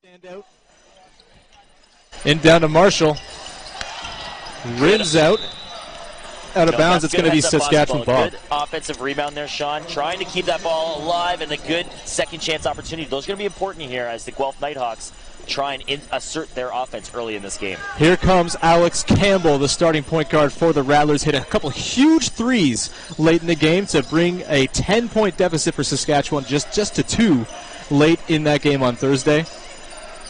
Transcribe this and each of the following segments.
Stand out. In down to Marshall. Rims out. Out of bounds. It's going to be Saskatchewan ball. Good offensive rebound there, Sean. Trying to keep that ball alive and a good second chance opportunity. Those are going to be important here as the Guelph Nighthawks try and assert their offense early in this game. Here comes Alex Campbell, the starting point guard for the Rattlers. Hit a couple huge threes late in the game to bring a 10-point deficit for Saskatchewan just to 2 late in that game on Thursday.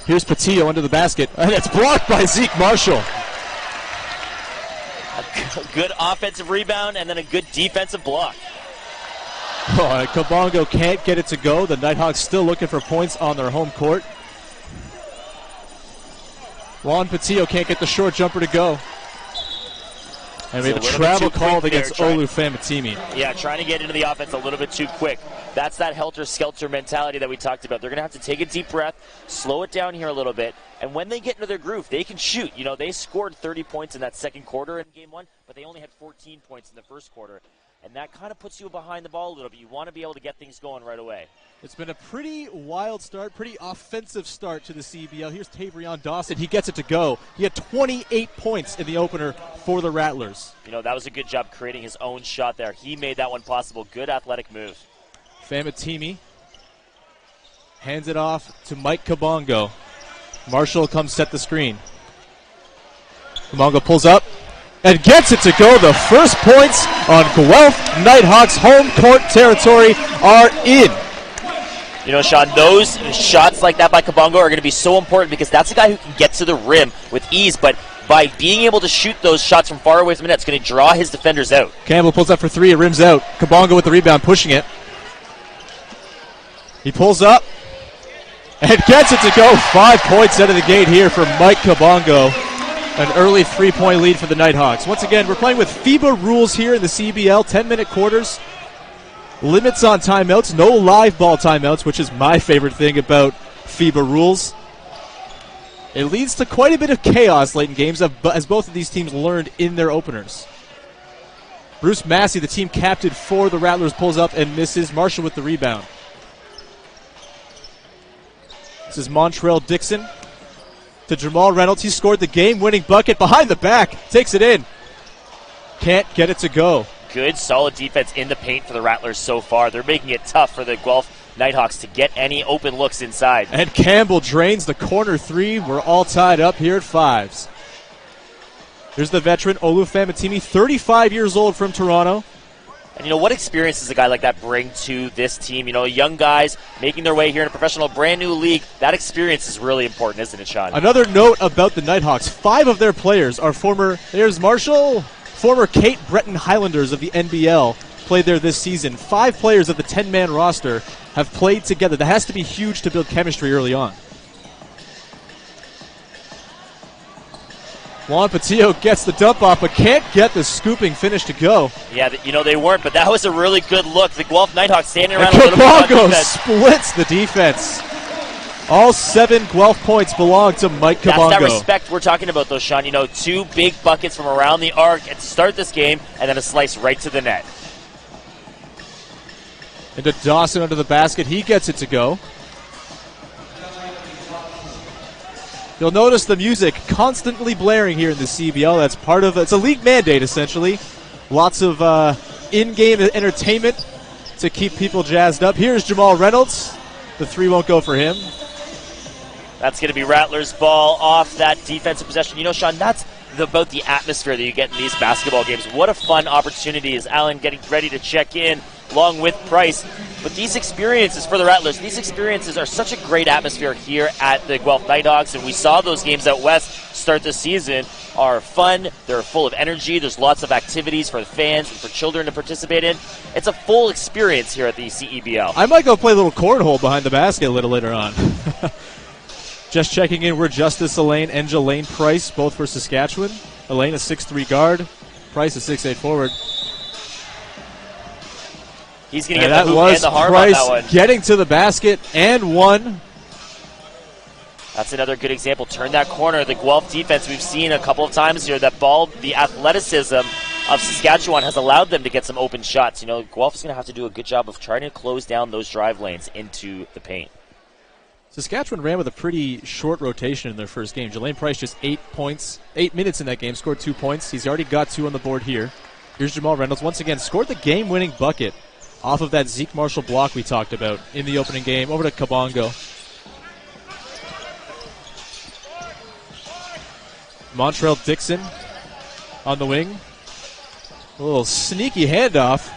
Here's Patillo under the basket, and it's blocked by Zeke Marshall. A good offensive rebound and then a good defensive block. Kabongo can't get it to go. The Nighthawks still looking for points on their home court. Juan Patillo can't get the short jumper to go. And we have a travel called against Olu Famatimi. Yeah, trying to get into the offense a little bit too quick. That's that helter-skelter mentality that we talked about. They're going to have to take a deep breath, slow it down here a little bit, and when they get into their groove, they can shoot. You know, they scored 30 points in that second quarter in Game 1, but they only had 14 points in the first quarter. And that kind of puts you behind the ball a little bit. You want to be able to get things going right away. It's been a pretty wild start, pretty offensive start to the CBL. Here's Tavrion Dawson. He gets it to go. He had 28 points in the opener for the Rattlers. You know, that was a good job creating his own shot there. He made that one possible. Good athletic move. Famatimi hands it off to Mike Kabongo. Marshall comes set the screen. Kabongo pulls up and gets it to go. The first points on Guelph Nighthawks home court territory are in. You know, Sean, those shots like that by Kabongo are going to be so important because that's a guy who can get to the rim with ease, but by being able to shoot those shots from far away from the net, it's going to draw his defenders out. Campbell pulls up for 3, it rims out. Kabongo with the rebound, pushing it. He pulls up and gets it to go. 5 points out of the gate here for Mike Kabongo. An early 3-point lead for the Nighthawks. Once again, we're playing with FIBA rules here in the CBL, 10-minute quarters. Limits on timeouts, no live ball timeouts, which is my favorite thing about FIBA rules. It leads to quite a bit of chaos late in games, as both of these teams learned in their openers. Bruce Massey, the team captain for the Rattlers, pulls up and misses. Marshall with the rebound. This is Montrell Dixon to Jamal Reynolds. He scored the game-winning bucket behind the back. Takes it in. Can't get it to go. Good, solid defense in the paint for the Rattlers so far. They're making it tough for the Guelph Nighthawks to get any open looks inside. And Campbell drains the corner 3. We're all tied up here at 5s. Here's the veteran, Olu Famatimi, 35 years old from Toronto. And, you know, what experience does a guy like that bring to this team? You know, young guys making their way here in a professional, brand-new league. That experience is really important, isn't it, Sean? Another note about the Nighthawks. 5 of their players are former Cape Breton Highlanders of the NBL. Played there this season. 5 players of the 10-man roster have played together. That has to be huge to build chemistry early on. Juan Patillo gets the dump off, but can't get the scooping finish to go. Yeah, you know, they weren't, but that was a really good look. The Guelph Nighthawks standing around a little bit. Kabongo splits the defense. All 7 Guelph points belong to Mike Kabongo. That's that respect we're talking about, though, Sean. You know, 2 big buckets from around the arc to start this game, and then a slice right to the net. Into Dawson under the basket. He gets it to go. You'll notice the music constantly blaring here in the CBL. That's part of it's a league mandate, essentially. Lots of in-game entertainment to keep people jazzed up. Here's Jamal Reynolds. The 3 won't go for him. That's going to be Rattlers ball off that defensive possession. You know, Sean, that's about the atmosphere that you get in these basketball games. What a fun opportunity is Allen getting ready to check in along with Price. But these experiences for the Rattlers, these experiences are such a great atmosphere here at the Guelph Nighthawks, and we saw those games out west start this season are fun. They're full of energy. There's lots of activities for the fans and for children to participate in. It's a full experience here at the CEBL. I might go play a little cornhole behind the basket a little later on. Just checking in, we're Justice Elaine and Jelaine Price, both for Saskatchewan. Elaine, a 6'3 guard. Price, a 6'8 forward. He's going to get the hoop and the harm on that one. Getting to the basket and 1. That's another good example. Turn that corner. The Guelph defense we've seen a couple of times here. That ball, the athleticism of Saskatchewan has allowed them to get some open shots. You know, Guelph is going to have to do a good job of trying to close down those drive lanes into the paint. Saskatchewan ran with a pretty short rotation in their first game. Jelaine Price just 8 minutes in that game, scored 2 points. He's already got 2 on the board here. Here's Jamal Reynolds once again, scored the game-winning bucket off of that Zeke Marshall block we talked about in the opening game. Over to Kabongo. Montrell Dixon on the wing. A little sneaky handoff.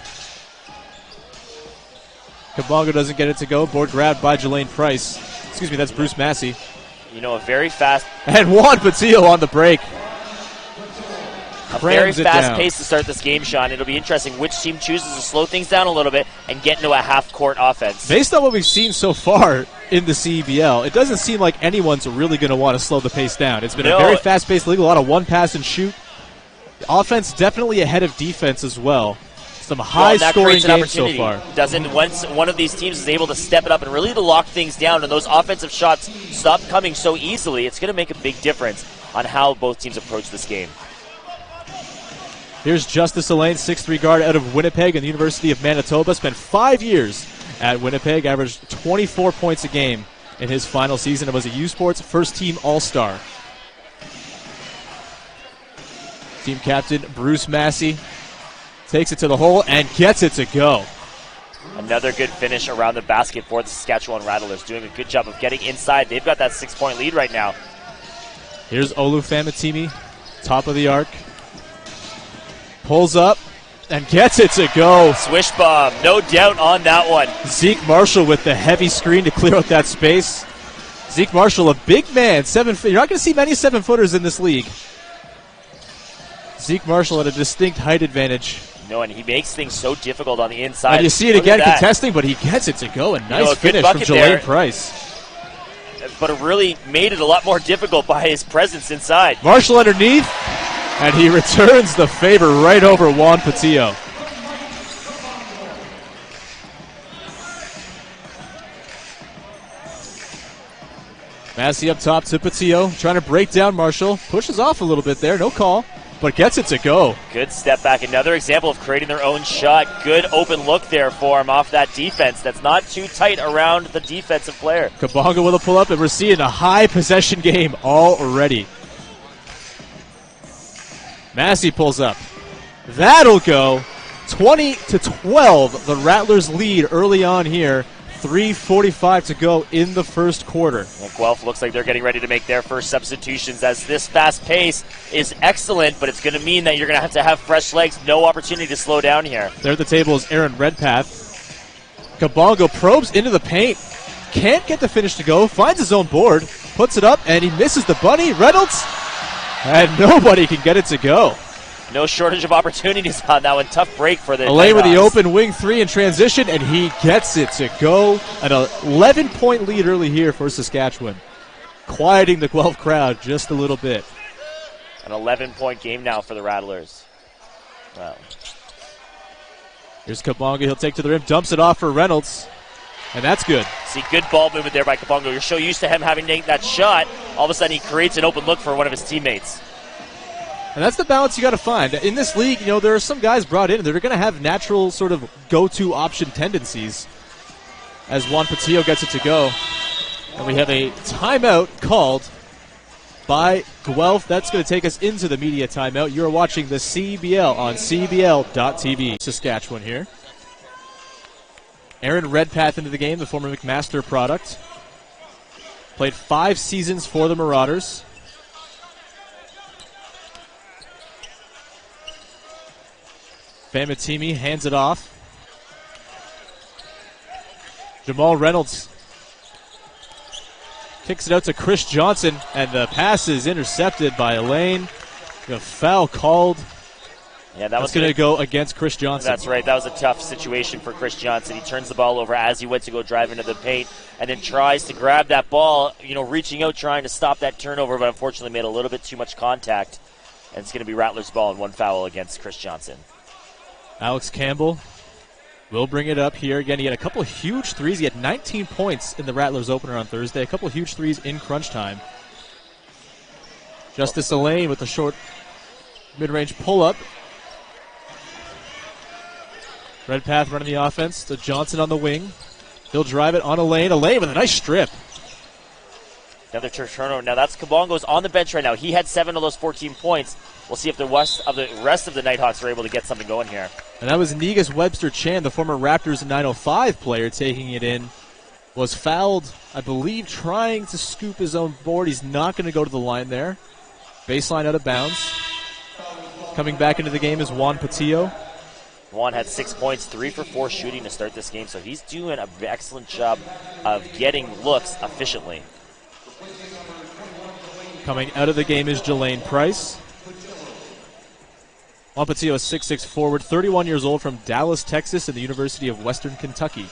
Kabongo doesn't get it to go. Board grabbed by Jelaine Price. Excuse me, that's Bruce Massey. You know, a very fast... And Juan Patillo on the break. A very fast pace to start this game, Sean. It'll be interesting which team chooses to slow things down a little bit and get into a half-court offense. Based on what we've seen so far in the CEBL, it doesn't seem like anyone's really going to want to slow the pace down. It's been a very fast-paced league, a lot of one-pass-and-shoot. Offense definitely ahead of defense as well. Some high-scoring games so far. Once one of these teams is able to step it up and really to lock things down and those offensive shots stop coming so easily, it's going to make a big difference on how both teams approach this game. Here's Justice Elaine, 6'3" guard out of Winnipeg and the University of Manitoba. Spent 5 years at Winnipeg, averaged 24 points a game in his final season and was a U Sports first-team All-Star. Team captain Bruce Massey takes it to the hole and gets it to go. Another good finish around the basket for the Saskatchewan Rattlers, doing a good job of getting inside. They've got that 6-point lead right now. Here's Olu Famatimi, top of the arc. Pulls up and gets it to go. Swish bomb, no doubt on that one. Zeke Marshall with the heavy screen to clear out that space. Zeke Marshall, a big man, 7 foot. You're not going to see many 7-footers in this league. Zeke Marshall at a distinct height advantage. No, and he makes things so difficult on the inside. And you see it again contesting, but he gets it to go. A nice finish from Jelaine Price. But it really made it a lot more difficult by his presence inside. Marshall underneath, and he returns the favor right over Juan Patillo. Massey up top to Patillo, trying to break down Marshall. Pushes off a little bit there, no call, but gets it to go. Good step back. Another example of creating their own shot. Good open look there for him off that defense. That's not too tight around the defensive player. Kabongo with a pull-up, and we're seeing a high-possession game already. Massey pulls up. That'll go. 20-12. The Rattlers lead early on here. 3:45 to go in the first quarter. Well, Guelph looks like they're getting ready to make their first substitutions, as this fast pace is excellent, but it's going to mean that you're going to have fresh legs. No opportunity to slow down here. There at the table is Aaron Redpath. Kabongo probes into the paint. Can't get the finish to go. Finds his own board. Puts it up, and he misses the bunny. Reynolds. And nobody can get it to go. No shortage of opportunities on that one. Tough break for the Alain with the open wing three in transition, and he gets it to go. An 11-point lead early here for Saskatchewan. Quieting the Guelph crowd just a little bit. An 11-point game now for the Rattlers. Wow. Here's Kabongo. He'll take to the rim, dumps it off for Reynolds. And that's good. See, good ball movement there by Kabongo. You're so used to him having to take that shot. All of a sudden, he creates an open look for one of his teammates. And that's the balance you got to find. In this league, there are some guys brought in that are going to have natural sort of go-to option tendencies as Juan Patillo gets it to go. And we have a timeout called by Guelph. That's going to take us into the media timeout. You're watching the CBL on CBL.TV. Saskatchewan here. Aaron Redpath into the game, the former McMaster product. Played 5 seasons for the Marauders. Famatimi hands it off. Jamal Reynolds kicks it out to Chris Johnson, and the pass is intercepted by Elaine. The foul called. Yeah, that's going to go against Chris Johnson. That's right. That was a tough situation for Chris Johnson. He turns the ball over as he went to go drive into the paint and then tries to grab that ball, reaching out, trying to stop that turnover, but unfortunately made a little bit too much contact. And it's going to be Rattlers ball and 1 foul against Chris Johnson. Alex Campbell will bring it up here. Again, he had a couple of huge threes. He had 19 points in the Rattlers opener on Thursday. A couple of huge threes in crunch time. Justice Elaine with the short mid-range pull-up. Redpath running the offense to Johnson on the wing. He'll drive it on Elaine. Elaine with a nice strip. Another turnover. Now that's Kabongo's on the bench right now. He had 7 of those 14 points. We'll see if the rest of the Nighthawks are able to get something going here. And that was Negus Webster-Chan, the former Raptors 905 player, taking it in. Was fouled, I believe, trying to scoop his own board. He's not going to go to the line there. Baseline out of bounds. Coming back into the game is Juan Patillo. Juan had 6 points, 3 for 4 shooting to start this game, so he's doing an excellent job of getting looks efficiently. Coming out of the game is Jelaine Price. Juan Patillo is 6'6" forward, 31 years old, from Dallas, Texas, and the University of Western Kentucky.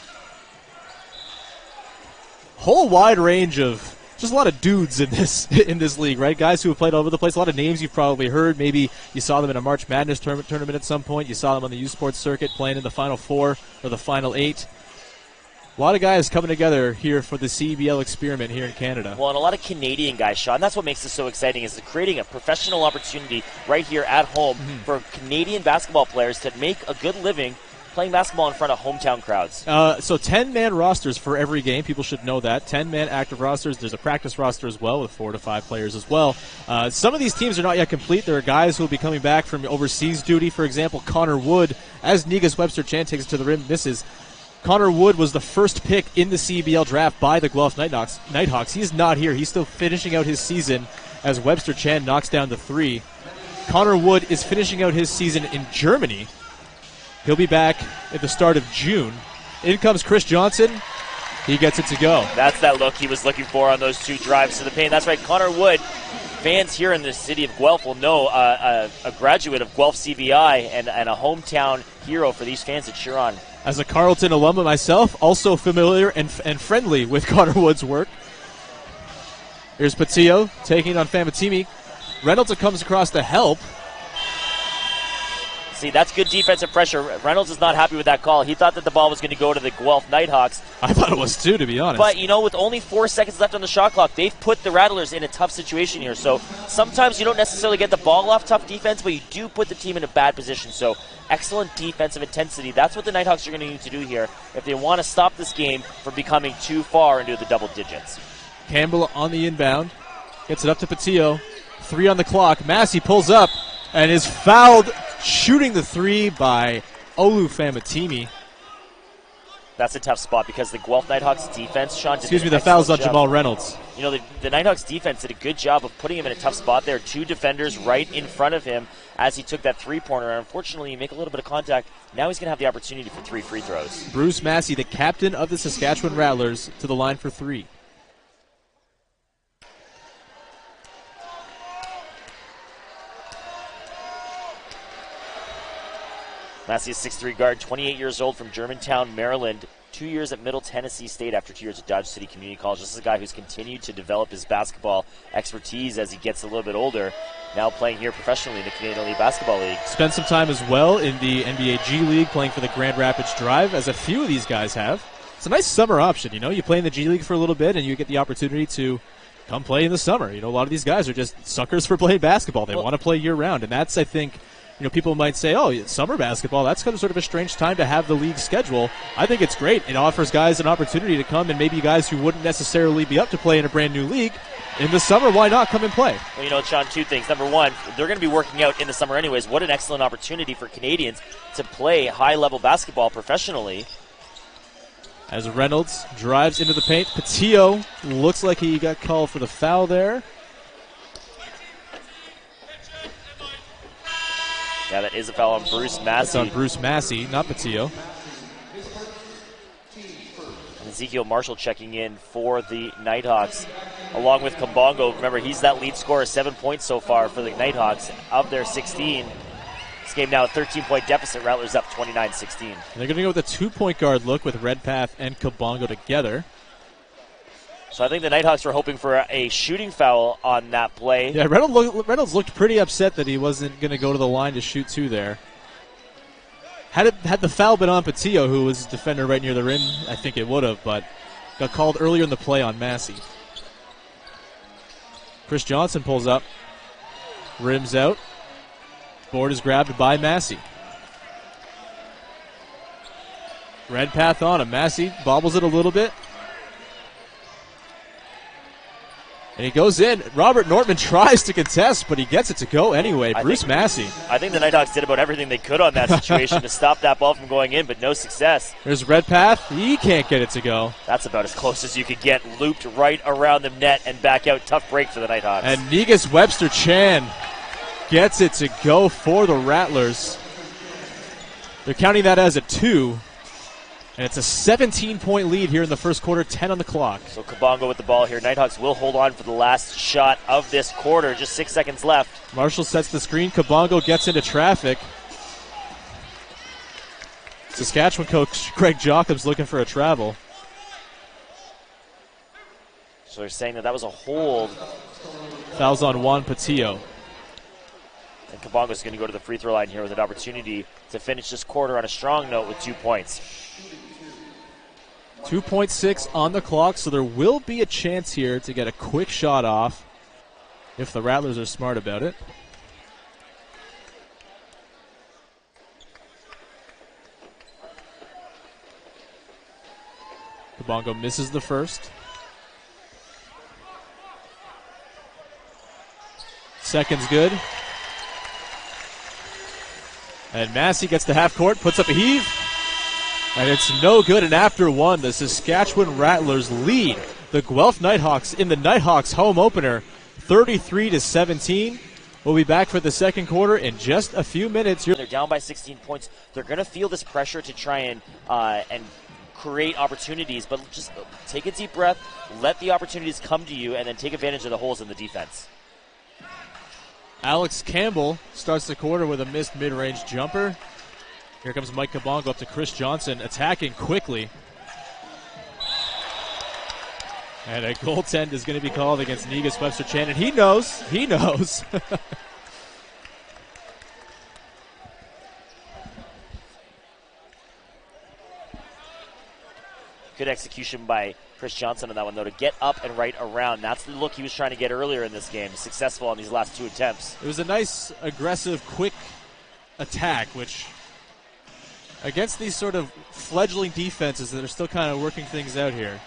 Whole wide range of just a lot of dudes in this league, right? Guys who have played all over the place. A lot of names you've probably heard. Maybe you saw them in a March Madness tournament at some point. You saw them on the U Sports circuit playing in the Final Four or the Final 8. A lot of guys coming together here for the CBL experiment here in Canada. Well, and a lot of Canadian guys, Sean. That's what makes this so exciting, is creating a professional opportunity right here at home for Canadian basketball players to make a good living playing basketball in front of hometown crowds. So 10-man rosters for every game. People should know that. 10-man active rosters. There's a practice roster as well with 4 to 5 players as well. Some of these teams are not yet complete. There are guys who will be coming back from overseas duty. For example, Connor Wood, as Negus Webster-Chan takes it to the rim, misses. Connor Wood was the first pick in the CBL draft by the Guelph Nighthawks. He's not here. He's still finishing out his season as Webster-Chan knocks down the 3. Connor Wood is finishing out his season in Germany. He'll be back at the start of June. In comes Chris Johnson. He gets it to go. That's that look he was looking for on those 2 drives to the paint. That's right, Connor Wood. Fans here in the city of Guelph will know a graduate of Guelph CVI and a hometown hero for these fans that cheer on. As a Carleton alumna myself, also familiar and friendly with Connor Wood's work. Here's Patillo taking it on Famatimi. Reynolds comes across to help. See, that's good defensive pressure. Reynolds is not happy with that call. He thought that the ball was going to go to the Guelph Nighthawks. I thought it was too, to be honest. But, with only 4 seconds left on the shot clock, they've put the Rattlers in a tough situation here. So sometimes you don't necessarily get the ball off tough defense, but you do put the team in a bad position. So excellent defensive intensity. That's what the Nighthawks are going to need to do here if they want to stop this game from becoming too far into the double digits. Campbell on the inbound. Gets it up to Patillo. 3 on the clock. Massey pulls up and is fouled shooting the 3 by Olu Famatimi. That's a tough spot because the Guelph Nighthawks defense, Sean, the foul's on Jamal Reynolds. The Nighthawks defense did a good job of putting him in a tough spot there. 2 defenders right in front of him as he took that 3-pointer. Unfortunately, you make a little bit of contact. Now he's going to have the opportunity for 3 free throws. Bruce Massey, the captain of the Saskatchewan Rattlers, to the line for 3. Massey is 6'3" guard, 28 years old, from Germantown, Maryland. 2 years at Middle Tennessee State after 2 years at Dodge City Community College. This is a guy who's continued to develop his basketball expertise as he gets a little bit older. Now playing here professionally in the Canadian Elite Basketball League. Spent some time as well in the NBA G League playing for the Grand Rapids Drive, as a few of these guys have. It's a nice summer option, You play in the G League for a little bit and you get the opportunity to come play in the summer. A lot of these guys are just suckers for playing basketball. They want to play year-round, and that's, I think, people might say, oh, it's summer basketball. That's kind of sort of a strange time to have the league schedule. I think it's great. It offers guys an opportunity to come, and maybe guys who wouldn't necessarily be up to play in a brand new league. In the summer, why not come and play? Well, Sean, 2 things. Number 1, they're going to be working out in the summer anyways. What an excellent opportunity for Canadians to play high-level basketball professionally. As Reynolds drives into the paint, Patillo looks like he got called for the foul there. Yeah, that is a foul on Bruce Massey. It's on Bruce Massey, not Patillo. And Ezekiel Marshall checking in for the Nighthawks, along with Kabongo. Remember, he's that lead scorer, 7 points so far for the Nighthawks, of their 16. This game now a 13-point deficit. Rattlers up 29-16. They're going to go with a 2-point guard look with Redpath and Kabongo together. So I think the Nighthawks were hoping for a shooting foul on that play. Yeah, Reynolds looked pretty upset that he wasn't going to go to the line to shoot 2 there. Had the foul been on Patillo, who was a defender right near the rim, I think it would have, but got called earlier in the play on Massey. Chris Johnson pulls up, rims out. Board is grabbed by Massey. Redpath on him. Massey bobbles it a little bit. And he goes in. Robert Nortman tries to contest, but he gets it to go anyway. Bruce Massey. I think the Nighthawks did about everything they could on that situation to stop that ball from going in, but no success. There's Redpath. He can't get it to go. That's about as close as you could get. Looped right around the net and back out. Tough break for the Nighthawks. And Negus Webster Chan gets it to go for the Rattlers. They're counting that as a 2. And it's a 17-point lead here in the first quarter, 10 on the clock. So Kabongo with the ball here. Nighthawks will hold on for the last shot of this quarter. Just 6 seconds left. Marshall sets the screen. Kabongo gets into traffic. Saskatchewan coach Greg Jacobs looking for a travel. So they're saying that was a hold. Fouls on Juan Patillo. And Kabongo's going to go to the free throw line here with an opportunity to finish this quarter on a strong note with 2 points. 2.6 on the clock, so there will be a chance here to get a quick shot off if the Rattlers are smart about it. Kabongo misses the first. Second's good. And Massey gets to half court, puts up a heave. And it's no good, and after one, the Saskatchewan Rattlers lead the Guelph Nighthawks in the Nighthawks home opener, 33-17. We'll be back for the second quarter in just a few minutes. They're down by 16 points. They're going to feel this pressure to try and create opportunities, but just take a deep breath, let the opportunities come to you, and then take advantage of the holes in the defense. Alex Campbell starts the quarter with a missed mid-range jumper. Here comes Mike Kabongo up to Chris Johnson, attacking quickly. And a goaltend is going to be called against Negus Webster Chan, and he knows. Good execution by Chris Johnson on that one, though, to get up and right around. That's the look he was trying to get earlier in this game. Successful on these last 2 attempts. It was a nice, aggressive, quick attack, which against these sort of fledgling defenses that are still kind of working things out here,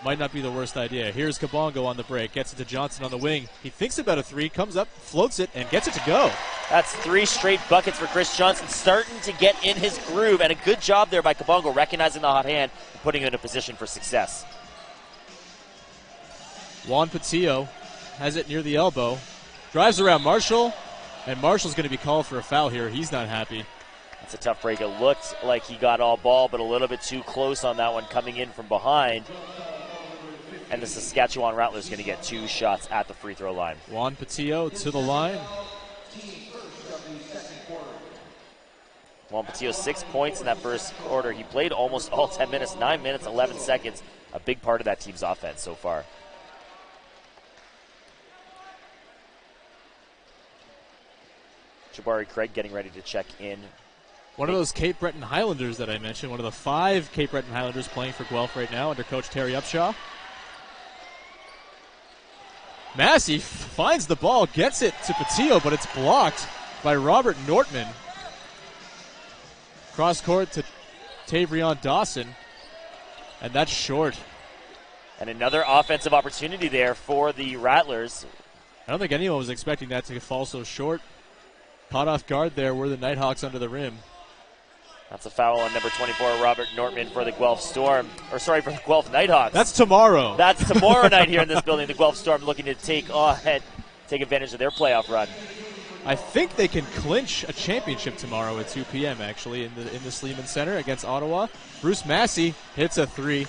might not be the worst idea. Here's Kabongo on the break, gets it to Johnson on the wing. He thinks about a 3, comes up, floats it, and gets it to go. That's 3 straight buckets for Chris Johnson, starting to get in his groove, and a good job there by Kabongo, recognizing the hot hand and putting him in a position for success. Juan Patillo has it near the elbow, drives around Marshall, and Marshall's going to be called for a foul here. He's not happy. It's a tough break. It looked like he got all ball, but a little bit too close on that one coming in from behind. And the Saskatchewan Rattlers going to get 2 shots at the free throw line. Juan Patillo to the line. Juan Patillo 6 points in that first quarter. He played almost all 10 minutes, 9 minutes, 11 seconds. A big part of that team's offense so far. Jabari Craig getting ready to check in. One of those Cape Breton Highlanders that I mentioned, one of the 5 Cape Breton Highlanders playing for Guelph right now under Coach Terry Upshaw. Massey finds the ball, gets it to Patillo, but it's blocked by Robert Nortman. Cross court to Tavrion Dawson, and that's short. And another offensive opportunity there for the Rattlers. I don't think anyone was expecting that to fall so short. Caught off guard there were the Nighthawks under the rim. That's a foul on number 24, Robert Nortman, for the Guelph Storm. For the Guelph Nighthawks. That's tomorrow. That's tomorrow night here in this building. The Guelph Storm looking to take advantage of their playoff run. I think they can clinch a championship tomorrow at 2 p.m. actually in the Sleeman Center against Ottawa. Bruce Massey hits a 3.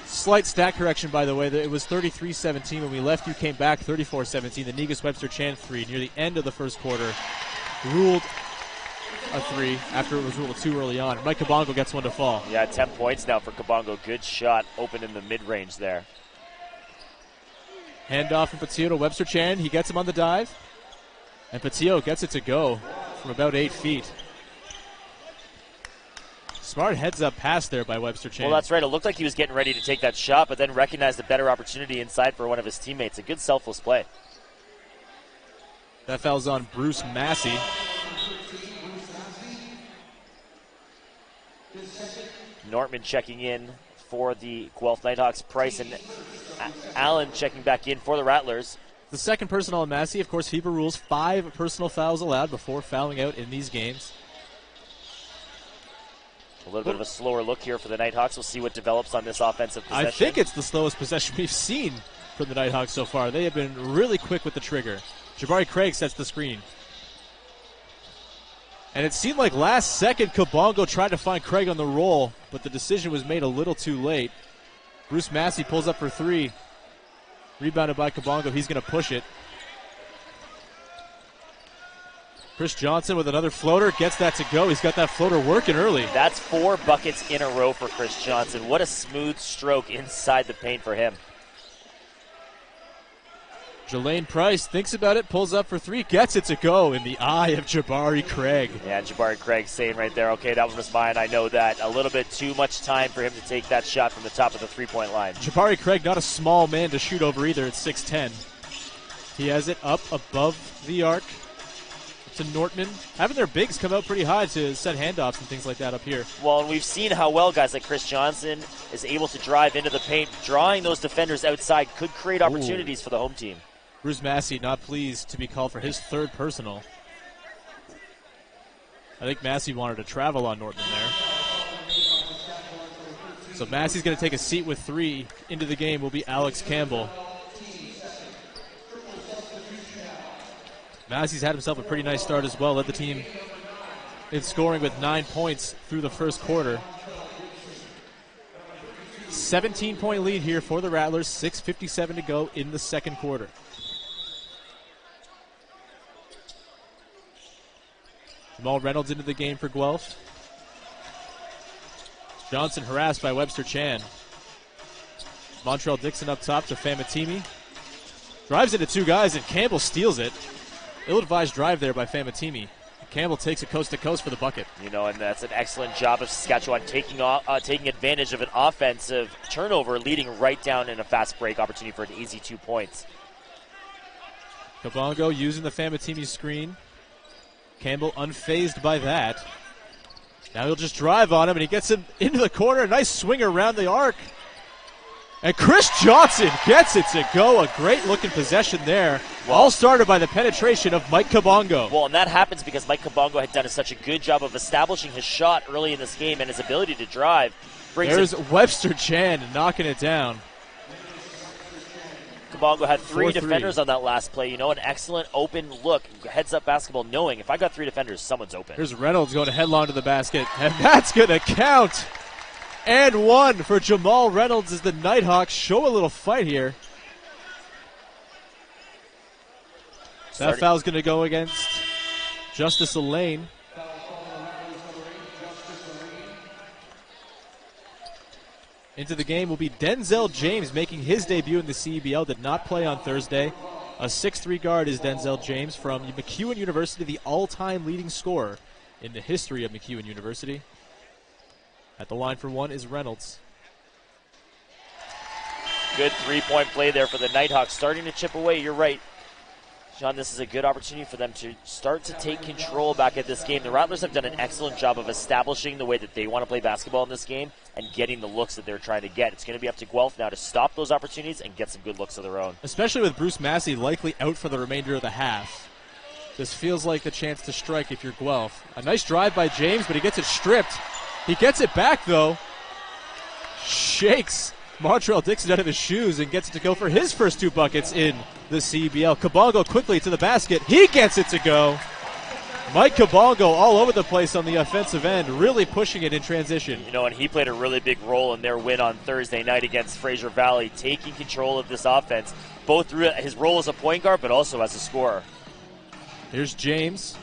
Slight stat correction, by the way. It was 33-17 when we left. You came back 34-17. The Negus Webster Chan 3 near the end of the first quarter ruled a 3 after it was ruled a 2 early on. Mike Kabongo gets one to fall. Yeah, 10 points now for Kabongo. Good shot open in the mid-range there. Handoff from Patillo to Webster Chan. He gets him on the dive. And Patillo gets it to go from about 8 feet. Smart heads-up pass there by Webster Chan. Well, that's right. It looked like he was getting ready to take that shot, but then recognized a better opportunity inside for one of his teammates. A good selfless play. That foul's on Bruce Massey. Nortman checking in for the Guelph Nighthawks. Price and Allen checking back in for the Rattlers. The second personal on Massey. Of course, FIBA rules 5 personal fouls allowed before fouling out in these games. A little bit of a slower look here for the Nighthawks. We'll see what develops on this offensive possession. I think it's the slowest possession we've seen from the Nighthawks so far. They have been really quick with the trigger. Jabari Craig sets the screen. And it seemed like last second Kabongo tried to find Craig on the roll, but the decision was made a little too late. Bruce Massey pulls up for 3. Rebounded by Kabongo. He's going to push it. Chris Johnson with another floater. Gets that to go. He's got that floater working early. That's 4 buckets in a row for Chris Johnson. What a smooth stroke inside the paint for him. Jelaine Price thinks about it, pulls up for 3, gets it to go in the eye of Jabari Craig. Yeah, Jabari Craig saying right there, okay, that one was mine. I know that. A little bit too much time for him to take that shot from the top of the three-point line. Jabari Craig, not a small man to shoot over either at 6'10". He has it up above the arc to Nortman. Having their bigs come out pretty high to set handoffs and things like that up here. Well, and we've seen how well guys like Chris Johnson is able to drive into the paint. Drawing those defenders outside could create opportunities for the home team. Bruce Massey not pleased to be called for his 3rd personal. I think Massey wanted to travel on Nortman there. So Massey's going to take a seat with 3. Into the game will be Alex Campbell. Massey's had himself a pretty nice start as well. Led the team in scoring with 9 points through the first quarter. 17-point lead here for the Rattlers. 6:57 to go in the second quarter. Jamal Reynolds into the game for Guelph. Johnson harassed by Webster Chan. Montreal Dixon up top to Famatimi. Drives into 2 guys, and Campbell steals it. Ill-advised drive there by Famatimi. Campbell takes it coast to coast for the bucket. You know, and that's an excellent job of Saskatchewan taking advantage of an offensive turnover, leading right down in a fast break opportunity for an easy 2 points. Kabongo using the Famatimi screen. Campbell unfazed by that. Now he'll just drive on him, and he gets him into the corner. A nice swing around the arc. And Chris Johnson gets it to go. A great-looking possession there. All started by the penetration of Mike Kabongo. Well, and that happens because Mike Kabongo had done such a good job of establishing his shot early in this game, and his ability to drive. There's Webster Chan knocking it down. Kabongo had 3 defenders on that last play. You know, an excellent open look, heads-up basketball, knowing if I got 3 defenders, someone's open. Here's Reynolds going headlong to the basket, and that's going to count. And 1 for Jamal Reynolds as the Nighthawks show a little fight here. That foul's going to go against Justice Elaine. Into the game will be Denzel James, making his debut in the CEBL. Did not play on Thursday. A 6'3" guard is Denzel James from MacEwan University, the all-time leading scorer in the history of MacEwan University. At the line for 1 is Reynolds. Good 3-point play there for the Nighthawks, starting to chip away. You're right, John, this is a good opportunity for them to start to take control back at this game. The Rattlers have done an excellent job of establishing the way that they want to play basketball in this game and getting the looks that they're trying to get. It's going to be up to Guelph now to stop those opportunities and get some good looks of their own. Especially with Bruce Massey likely out for the remainder of the half. This feels like the chance to strike if you're Guelph. A nice drive by James, but he gets it stripped. He gets it back, though. Shakes Montreal Dixon out of his shoes and gets it to go for his first 2 buckets in the CBL. Kabongo quickly to the basket. He gets it to go. Mike Kabongo all over the place on the offensive end, really pushing it in transition. You know, and he played a really big role in their win on Thursday night against Fraser Valley, taking control of this offense, both through his role as a point guard, but also as a scorer. Here's James.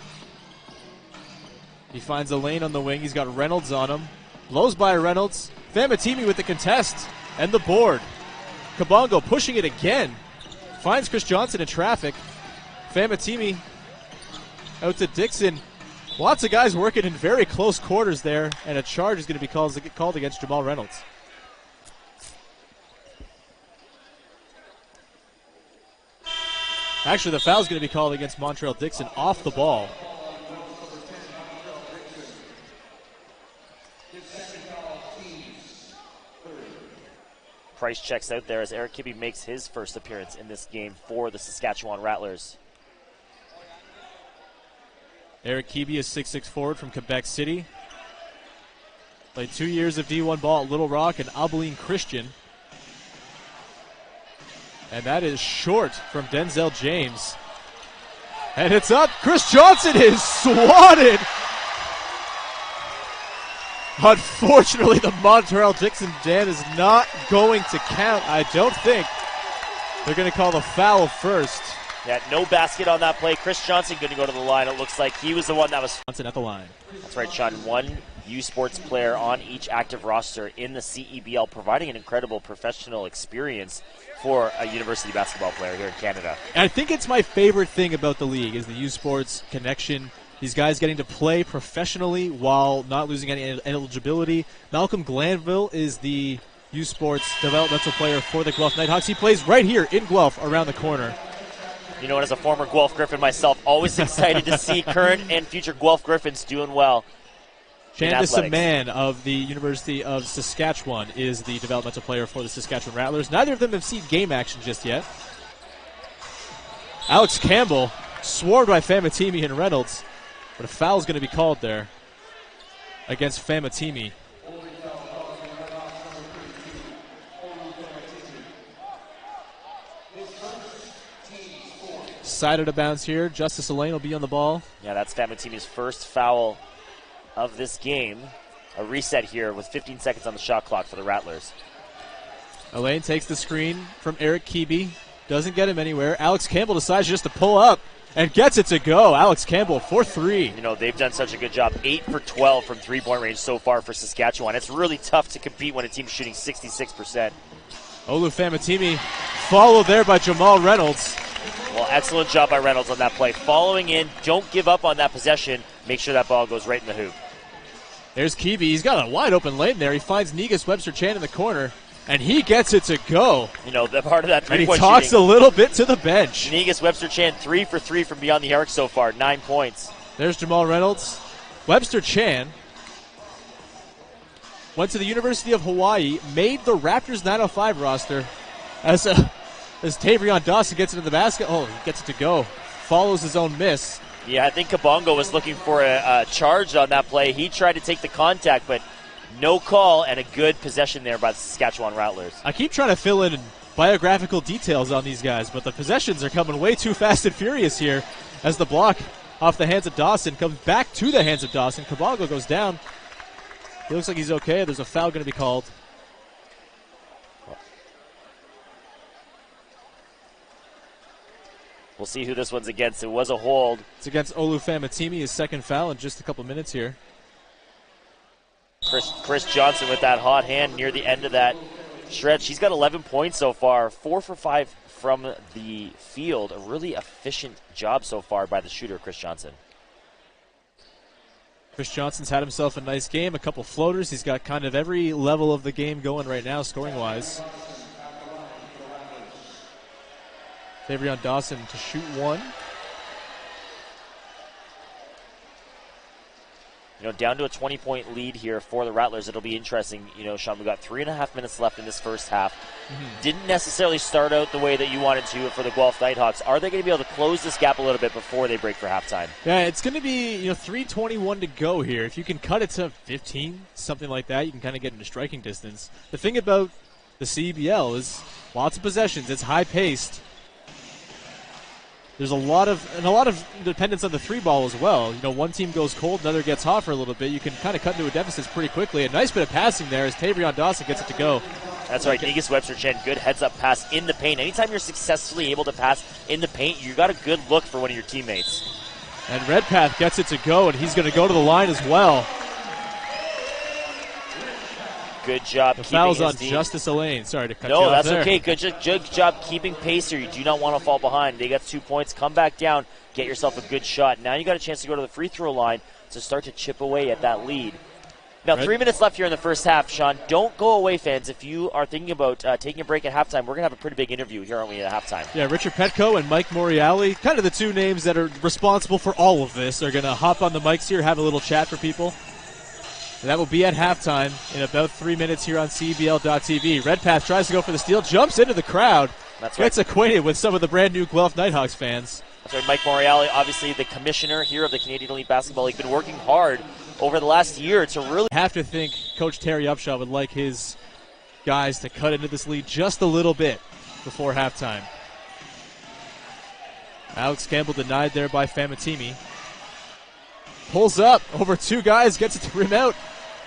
He finds a lane on the wing. He's got Reynolds on him. Blows by Reynolds. Famatimi with the contest and the board. Kabongo pushing it again. Finds Chris Johnson in traffic. Famatimi out to Dixon. Lots of guys working in very close quarters there, and a charge is going to be called against Jamal Reynolds. Actually, the foul is going to be called against Montreal Dixon off the ball. price checks out there as Eric Kibbe makes his first appearance in this game for the Saskatchewan Rattlers. Eric Kibbe is 6'6" forward from Quebec City. Played 2 years of D1 ball at Little Rock and Abilene Christian. And that is short from Denzel James. And it's up. Chris Johnson is swatted. Unfortunately, the Montreal-Dixon Dam is not going to count. I don't think they're going to call the foul first. Yeah, no basket on that play. Chris Johnson going to go to the line. It looks like he was the one that was. Johnson at the line. That's right, Sean. One U Sports player on each active roster in the CEBL, providing an incredible professional experience for a university basketball player here in Canada. And I think it's my favorite thing about the league is the U Sports connection. These guys getting to play professionally while not losing any eligibility. Malcolm Glanville is the U Sports developmental player for the Guelph Nighthawks. He plays right here in Guelph around the corner. You know, as a former Guelph Griffin myself, always excited to see current and future Guelph Griffins doing well. Candace Saman of the University of Saskatchewan is the developmental player for the Saskatchewan Rattlers. Neither of them have seen game action just yet. Alex Campbell swarmed by Famatimi and Reynolds, but a foul is going to be called there against Famatimi. Side out of bounds here. Justice Elaine will be on the ball. Yeah, that's Famatimi's first foul of this game. A reset here with 15 seconds on the shot clock for the Rattlers. Elaine takes the screen from Eric Kibbe. Doesn't get him anywhere. Alex Campbell decides just to pull up and gets it to go. Alex Campbell for three. You know, they've done such a good job. 8 for 12 from three-point range so far for Saskatchewan. It's really tough to compete when a team's shooting 66%. Olu Famatimi followed there by Jamal Reynolds. Well, excellent job by Reynolds on that play. Following in, don't give up on that possession. Make sure that ball goes right in the hoop. There's Kibbe. He's got a wide open lane there. He finds Negus Webster-Chan in the corner, and he gets it to go. You know, the part of that three-point shooting. And he talks a little bit to the bench. Negus Webster-Chan 3 for 3 from beyond the arc so far, 9 points. There's Jamal Reynolds. Webster-Chan went to the University of Hawaii, made the Raptors 905 roster as Tavrion Dawson gets into the basket. Oh, he gets it to go. Follows his own miss. Yeah, I think Kabongo was looking for a charge on that play. He tried to take the contact, but no call, and a good possession there by the Saskatchewan Rattlers. I keep trying to fill in biographical details on these guys, but the possessions are coming way too fast and furious here as the block off the hands of Dawson comes back to the hands of Dawson. Kabongo goes down. He looks like he's okay. There's a foul going to be called. We'll see who this one's against. It was a hold. It's against Olu Famatimi, his second foul in just a couple minutes here. Chris Johnson with that hot hand near the end of that stretch. He's got 11 points so far, 4 for 5 from the field. A really efficient job so far by the shooter, Chris Johnson. Chris Johnson's had himself a nice game, a couple floaters. He's got kind of every level of the game going right now, scoring-wise. Tavrion Dawson to shoot one. You know, down to a 20-point lead here for the Rattlers. It'll be interesting. You know, Sean, we've got 3.5 minutes left in this first half. Didn't necessarily start out the way that you wanted to for the Guelph Nighthawks. Are they going to be able to close this gap a little bit before they break for halftime? Yeah, it's going to be, 3:21 to go here. If you can cut it to 15, something like that, you can kind of get into striking distance. The thing about the CBL is lots of possessions. It's high-paced. There's a lot of dependence on the three ball as well. You know, one team goes cold, another gets hot for a little bit. You can kind of cut into a deficit pretty quickly. A nice bit of passing there as Tavrion Dawson gets it to go. That's right, Negus Webster-Chan, good heads-up pass in the paint. Anytime you're successfully able to pass in the paint, you got a good look for one of your teammates. And Redpath gets it to go, and he's going to go to the line as well. Good job the keeping foul's his on team. Justice Elaine. Sorry to cut you off No, that's there. okay. Good job keeping pace here. You do not want to fall behind. They got 2 points. Come back down. Get yourself a good shot. Now you got a chance to go to the free throw line to start to chip away at that lead. Now, 3 minutes left here in the first half, Sean. Don't go away, fans. If you are thinking about taking a break at halftime, we're going to have a pretty big interview here, aren't we, at halftime? Yeah, Richard Petco and Mike Moriali, kind of the two names that are responsible for all of this, are going to hop on the mics here, have a little chat for people. And that will be at halftime in about 3 minutes here on CBL.TV. Redpath tries to go for the steal, jumps into the crowd, gets acquainted with some of the brand new Guelph Nighthawks fans. That's right, Mike Morreale, obviously the commissioner here of the Canadian Elite Basketball League, been working hard over the last year to really... I have to think Coach Terry Upshaw would like his guys to cut into this lead just a little bit before halftime. Alex Campbell denied there by Famatimi. Pulls up over two guys, gets it to rim out,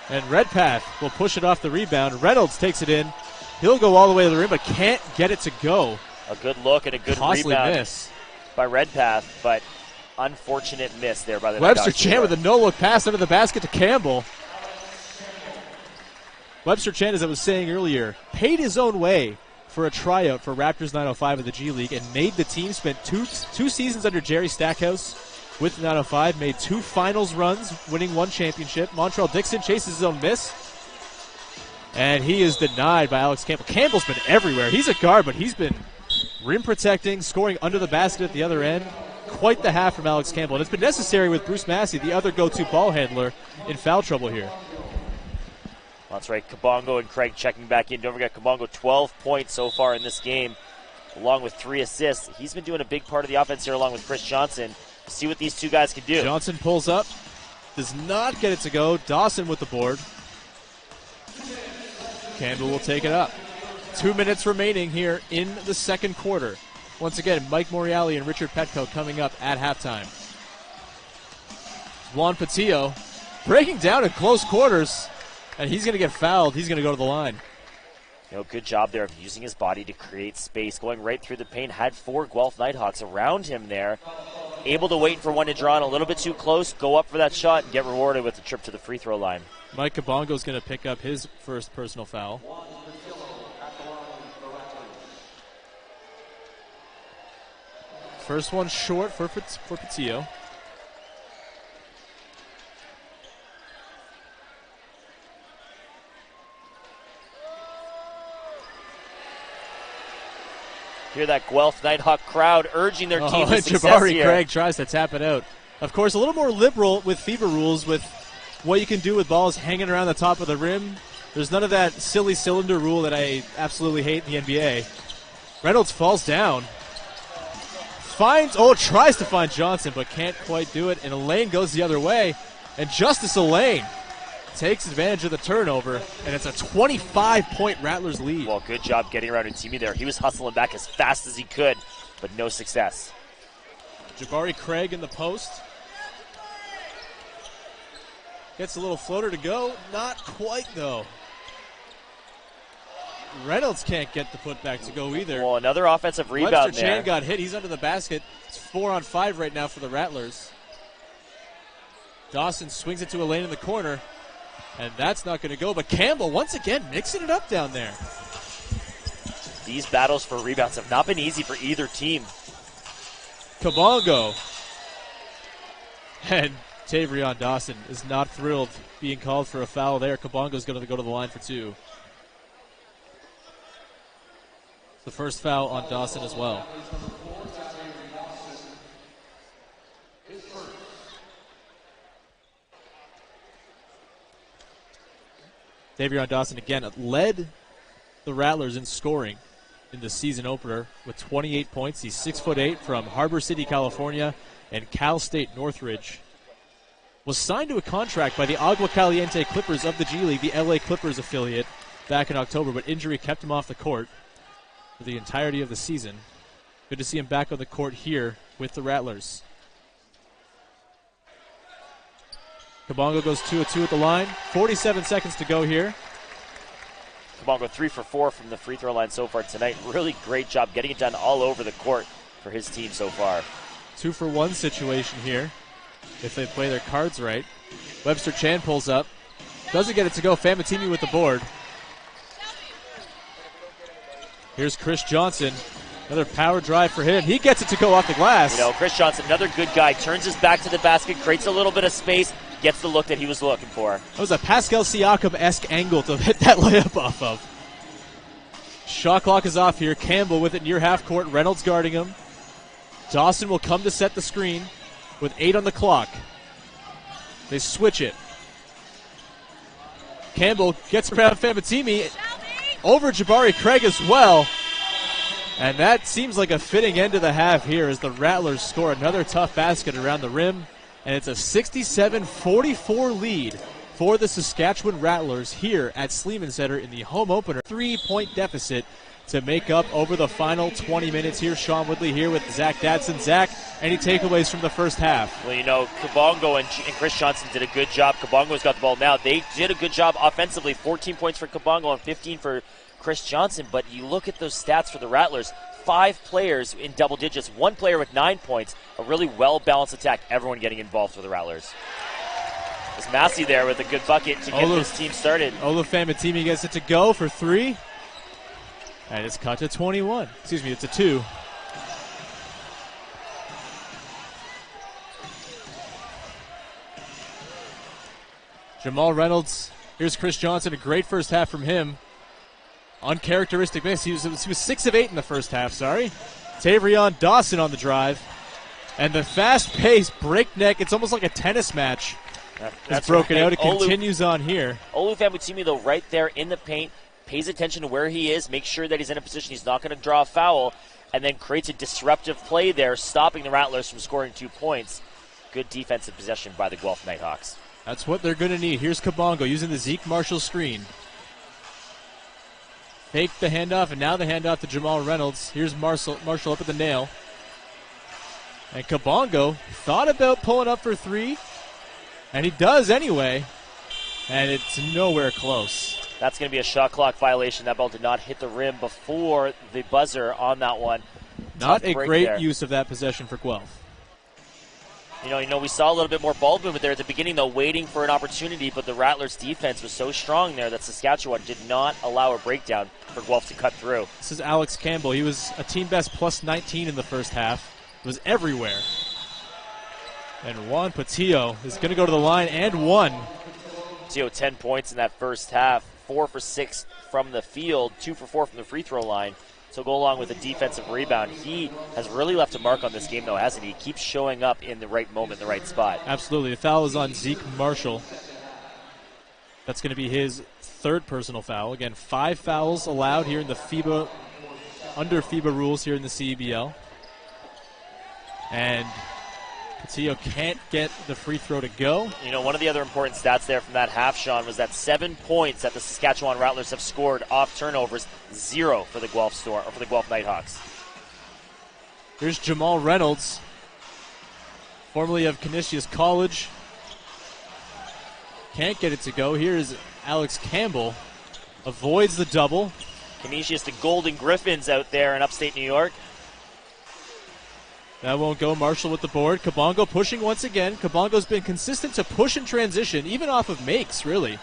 and Redpath will push it off the rebound. Reynolds takes it in. He'll go all the way to the rim, but can't get it to go. A good look and a good Costly rebound miss by Redpath, but unfortunate miss there by the Webster Chan with a no-look pass under the basket to Campbell. Webster Chan, as I was saying earlier, paid his own way for a tryout for Raptors 905 of the G League and made the team. Spent two seasons under Jerry Stackhouse with the 905, made 2 finals runs, winning 1 championship. Montrell Dixon chases his own miss, and he is denied by Alex Campbell. Campbell's been everywhere. He's a guard, but he's been rim protecting, scoring under the basket at the other end. Quite the half from Alex Campbell, and it's been necessary with Bruce Massey, the other go-to ball handler, in foul trouble here. That's right, Kabongo and Craig checking back in. Don't forget, Kabongo 12 points so far in this game, along with 3 assists. He's been doing a big part of the offense here along with Chris Johnson. See what these two guys can do. Johnson pulls up, does not get it to go. Dawson with the board. Campbell will take it up. 2 minutes remaining here in the second quarter. Once again, Mike Morreale and Richard Petco coming up at halftime. Juan Patillo breaking down in close quarters, and he's going to get fouled. He's going to go to the line. Good job there of using his body to create space, going right through the paint. Had 4 Guelph Nighthawks around him there. Able to wait for one to draw in a little bit too close, go up for that shot, and get rewarded with a trip to the free throw line. Mike Kabongo is going to pick up his first personal foul. First one short for Patillo. Hear that Guelph Nighthawk crowd urging their team to success Jabari here. Craig tries to tap it out. Of course, a little more liberal with FIBA rules with what you can do with balls hanging around the top of the rim. There's none of that silly cylinder rule that I absolutely hate in the NBA. Reynolds falls down. Tries to find Johnson, but can't quite do it. And Elaine goes the other way. And Justice Elaine takes advantage of the turnover, and it's a 25-point Rattlers lead. Well, good job getting around Intimi there. He was hustling back as fast as he could, but no success. Jabari Craig in the post. Gets a little floater to go. Not quite, though. Reynolds can't get the putback to go either. Well, another offensive rebound Webster there. Chan got hit. He's under the basket. It's 4-on-5 right now for the Rattlers. Dawson swings it to Elaine in the corner, and that's not going to go. But Campbell, once again, mixing it up down there. These battles for rebounds have not been easy for either team. Kabongo. And Tavrion Dawson is not thrilled being called for a foul there. Kabongo's going to go to the line for 2. The first foul on Dawson as well. Davion Dawson again led the Rattlers in scoring in the season opener with 28 points. He's 6'8" from Harbor City, California, and Cal State Northridge. Was signed to a contract by the Agua Caliente Clippers of the G League, the LA Clippers affiliate, back in October, but injury kept him off the court for the entirety of the season. Good to see him back on the court here with the Rattlers. Kabongo goes 2 of 2 at the line. 47 seconds to go here. Kabongo 3 for 4 from the free throw line so far tonight. Really great job getting it done all over the court for his team so far. 2-for-1 situation here if they play their cards right. Webster Chan pulls up. Doesn't get it to go. Famatimi with the board. Here's Chris Johnson. Another power drive for him. He gets it to go off the glass. Chris Johnson, another good guy, turns his back to the basket, creates a little bit of space, gets the look that he was looking for. That was a Pascal Siakam-esque angle to hit that layup off of. Shot clock is off here. Campbell with it near half court. Reynolds guarding him. Dawson will come to set the screen with 8 on the clock. They switch it. Campbell gets around Famatimi, over Jabari Craig as well. And that seems like a fitting end to the half here as the Rattlers score another tough basket around the rim. And it's a 67-44 lead for the Saskatchewan Rattlers here at Sleeman Center in the home opener. 3-point deficit to make up over the final 20 minutes here. Sean Woodley here with Zach Dadson. Zach, any takeaways from the first half? Well, you know, Kabongo and Chris Johnson did a good job. Kabongo's got the ball now. They did a good job offensively. 14 points for Kabongo and 15 for Chris Johnson. But you look at those stats for the Rattlers. 5 players in double digits, 1 player with 9 points. A really well-balanced attack. Everyone getting involved for the Rattlers. There's Massey there with a good bucket to get this team started. Famatimi gets it to go for 3. And it's cut to 21. Excuse me, it's a 2. Jamal Reynolds. Here's Chris Johnson. A great first half from him. Uncharacteristic miss. He was 6 of 8 in the first half, sorry. Tavrion Dawson on the drive. And the fast-paced breakneck, it's almost like a tennis match. That's broken out. It continues on here. Olu Famutimi, though, right there in the paint, pays attention to where he is, makes sure that he's in a position he's not going to draw a foul, and then creates a disruptive play there, stopping the Rattlers from scoring 2 points. Good defensive possession by the Guelph Nighthawks. That's what they're going to need. Here's Kabongo using the Zeke Marshall screen. Fake the handoff, and now the handoff to Jamal Reynolds. Here's Marshall up at the nail. And Kabongo thought about pulling up for 3, and he does anyway, and it's nowhere close. That's going to be a shot clock violation. That ball did not hit the rim before the buzzer on that one. Not a great use of that possession for Guelph. You know, we saw a little bit more ball movement there at the beginning, though, waiting for an opportunity, but the Rattlers' defense was so strong there that Saskatchewan did not allow a breakdown for Guelph to cut through. This is Alex Campbell. He was a team best plus 19 in the first half. It was everywhere. And Juan Patillo is going to go to the line and 1. Patillo 10 points in that first half, 4 for 6 from the field, 2 for 4 from the free throw line. So go along with a defensive rebound. He has really left a mark on this game, though, hasn't he? He keeps showing up in the right moment, the right spot. Absolutely. The foul is on Zeke Marshall. That's going to be his 3rd personal foul. Again, 5 fouls allowed here in the FIBA, under FIBA rules here in the CEBL. And Patillo can't get the free throw to go. You know, one of the other important stats there from that half, Sean, was that 7 points that the Saskatchewan Rattlers have scored off turnovers, 0 for the Guelph Nighthawks. Here's Jamal Reynolds, formerly of Canisius College. Can't get it to go. Here's Alex Campbell, avoids the double. Canisius, the Golden Griffins out there in upstate New York. That won't go. Marshall with the board. Kabongo pushing once again. Kabongo's been consistent to push in transition, even off of makes, really.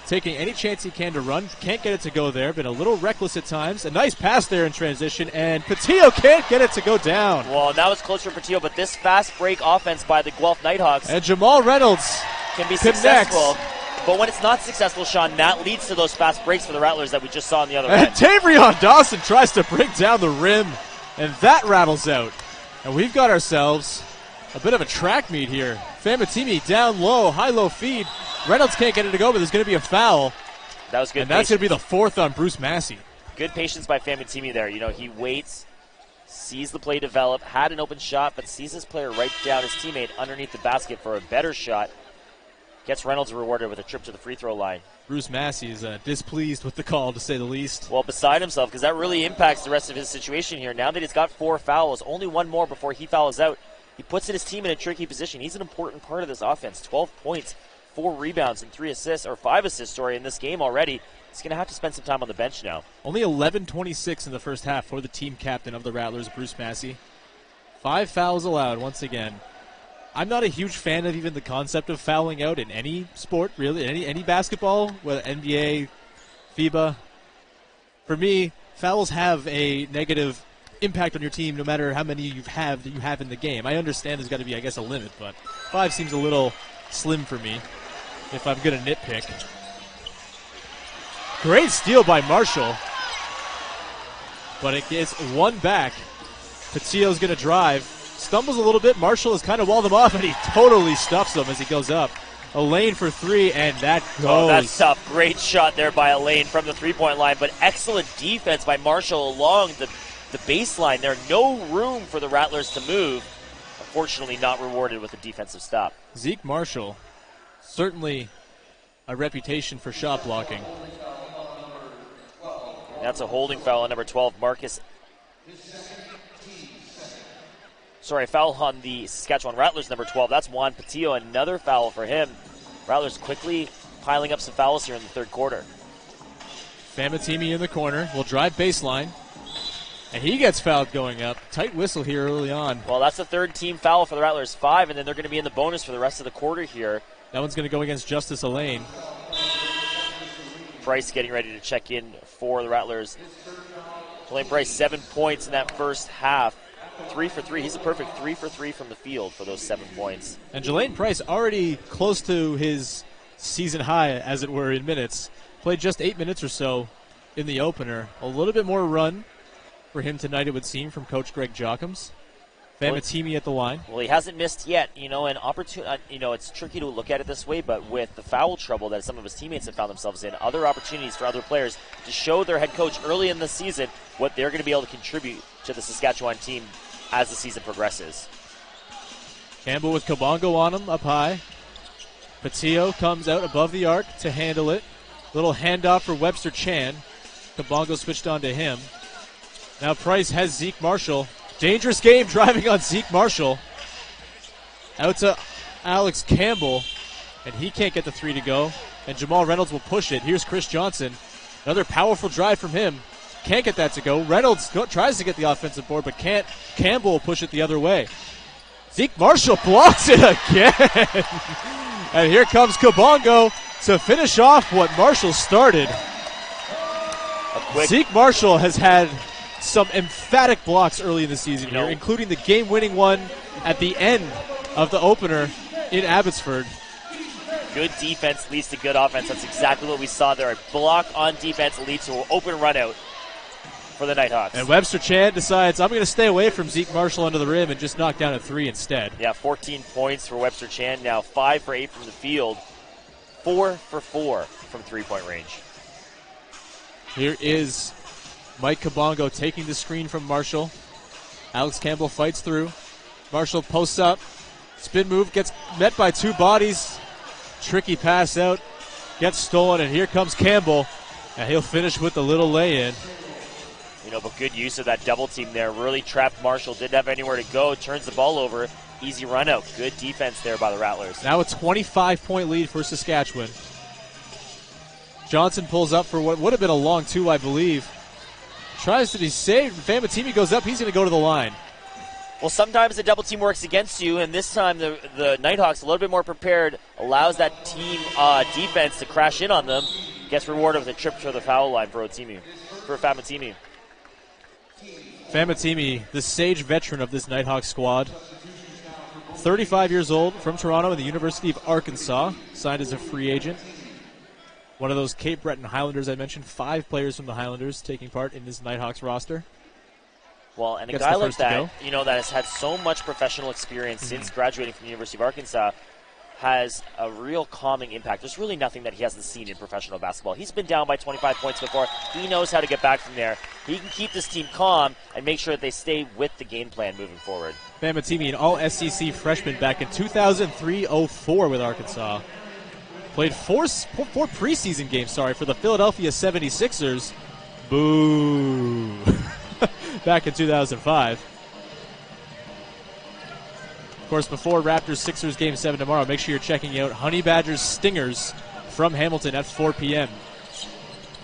Taking any chance he can to run. Can't get it to go there. Been a little reckless at times. A nice pass there in transition, and Patillo can't get it to go down. Well, now it's close for Patillo, but this fast break offense by the Guelph Nighthawks. And Jamal Reynolds can be successful. But when it's not successful, Sean, that leads to those fast breaks for the Rattlers that we just saw on the other end. And Tavrion Dawson tries to break down the rim. And that rattles out. And we've got ourselves a bit of a track meet here. Famatimi down low, high-low feed. Reynolds can't get it to go, but there's going to be a foul. That was good. And that's going to be the 4th on Bruce Massey. Good patience by Famatimi there. You know, he waits, sees the play develop, had an open shot, but sees his player right down his teammate underneath the basket for a better shot. Gets Reynolds rewarded with a trip to the free throw line. Bruce Massey is displeased with the call, to say the least. Well, beside himself, because that really impacts the rest of his situation here. Now that he's got 4 fouls, only 1 more before he fouls out, he puts his team in a tricky position. He's an important part of this offense. 12 points, 4 rebounds, and 3 assists, or 5 assists, in this game already. He's going to have to spend some time on the bench now. Only 11:26 in the first half for the team captain of the Rattlers, Bruce Massey. 5 fouls allowed once again. I'm not a huge fan of even the concept of fouling out in any sport, really, any basketball, whether NBA, FIBA. For me, fouls have a negative impact on your team no matter how many you have in the game. I understand there's got to be, I guess, a limit, but 5 seems a little slim for me if I'm going to nitpick. Great steal by Marshall, but it gets 1 back. Patillo's going to drive. Stumbles a little bit. Marshall has kind of walled him off, and he totally stuffs him as he goes up. Elaine for three, and that goes. Oh, that's tough. Great shot there by Elaine from the three-point line, but excellent defense by Marshall along the baseline there. No room for the Rattlers to move. Unfortunately, not rewarded with a defensive stop. Zeke Marshall, certainly a reputation for shot blocking. That's a holding foul on number 12, Marcus. Sorry, foul on the Saskatchewan Rattlers, number 12. That's Juan Patillo, another foul for him. Rattlers quickly piling up some fouls here in the third quarter. Famatimi in the corner will drive baseline, and he gets fouled going up. Tight whistle here early on. Well, that's the third team foul for the Rattlers, 5, and then they're going to be in the bonus for the rest of the quarter here. That one's going to go against Justice Elaine. Price getting ready to check in for the Rattlers. Elaine Price, 7 points in that first half. 3 for 3. He's a perfect 3 for 3 from the field for those 7 points. And Jelaine Price already close to his season high, as it were, in minutes. Played just 8 minutes or so in the opener. A little bit more run for him tonight, it would seem, from Coach Greg Jockums. Famatimi at the line. Well, he hasn't missed yet. An opportunity. It's tricky to look at it this way, but with the foul trouble that some of his teammates have found themselves in, other opportunities for other players to show their head coach early in the season what they're going to be able to contribute to the Saskatchewan team as the season progresses. Campbell with Kabongo on him up high. Patillo comes out above the arc to handle it. Little handoff for Webster Chan. Kabongo switched on to him. Now Price has Zeke Marshall. Dangerous game driving on Zeke Marshall. Out to Alex Campbell, and he can't get the three to go. And Jamal Reynolds will push it. Here's Chris Johnson. Another powerful drive from him. Can't get that to go. Reynolds tries to get the offensive board, but can't. Campbell will push it the other way. Zeke Marshall blocks it again. And here comes Kabongo to finish off what Marshall started. Zeke Marshall has had some emphatic blocks early in the season here, including the game-winning one at the end of the opener in Abbotsford. Good defense leads to good offense. That's exactly what we saw there. A block on defense leads to an open run out for the Nighthawks. And Webster Chan decides, I'm going to stay away from Zeke Marshall under the rim and just knock down a three instead. Yeah, 14 points for Webster Chan now. 5 for 8 from the field. 4 for 4 from three-point range. Here is Mike Kabongo taking the screen from Marshall. Alex Campbell fights through. Marshall posts up. Spin move, gets met by two bodies. Tricky pass out. Gets stolen, and here comes Campbell. And he'll finish with the little lay-in. But good use of that double team there. Really trapped Marshall. Didn't have anywhere to go. Turns the ball over. Easy run out. Good defense there by the Rattlers. Now a 25-point lead for Saskatchewan. Johnson pulls up for what would have been a long two, I believe. Tries to be saved. Famatimi goes up. He's going to go to the line. Well, sometimes the double team works against you, and this time the Nighthawks a little bit more prepared, allows that team defense to crash in on them, gets rewarded with a trip to the foul line for Famatimi. Famatimi, the sage veteran of this Nighthawks squad. 35 years old, from Toronto and the University of Arkansas, signed as a free agent. One of those Cape Breton Highlanders I mentioned, 5 players from the Highlanders taking part in this Nighthawks roster. Well, and a guy like that, that has had so much professional experience since graduating from the University of Arkansas, has a real calming impact. There's really nothing that he hasn't seen in professional basketball. He's been down by 25 points before. He knows how to get back from there. He can keep this team calm and make sure that they stay with the game plan moving forward. Famatimi, an all-SEC freshman back in 2003-04 with Arkansas. Played four preseason games, for the Philadelphia 76ers. Boo. Back in 2005. Of course, before Raptors-Sixers Game 7 tomorrow, make sure you're checking out Honey Badgers Stingers from Hamilton at 4 p.m.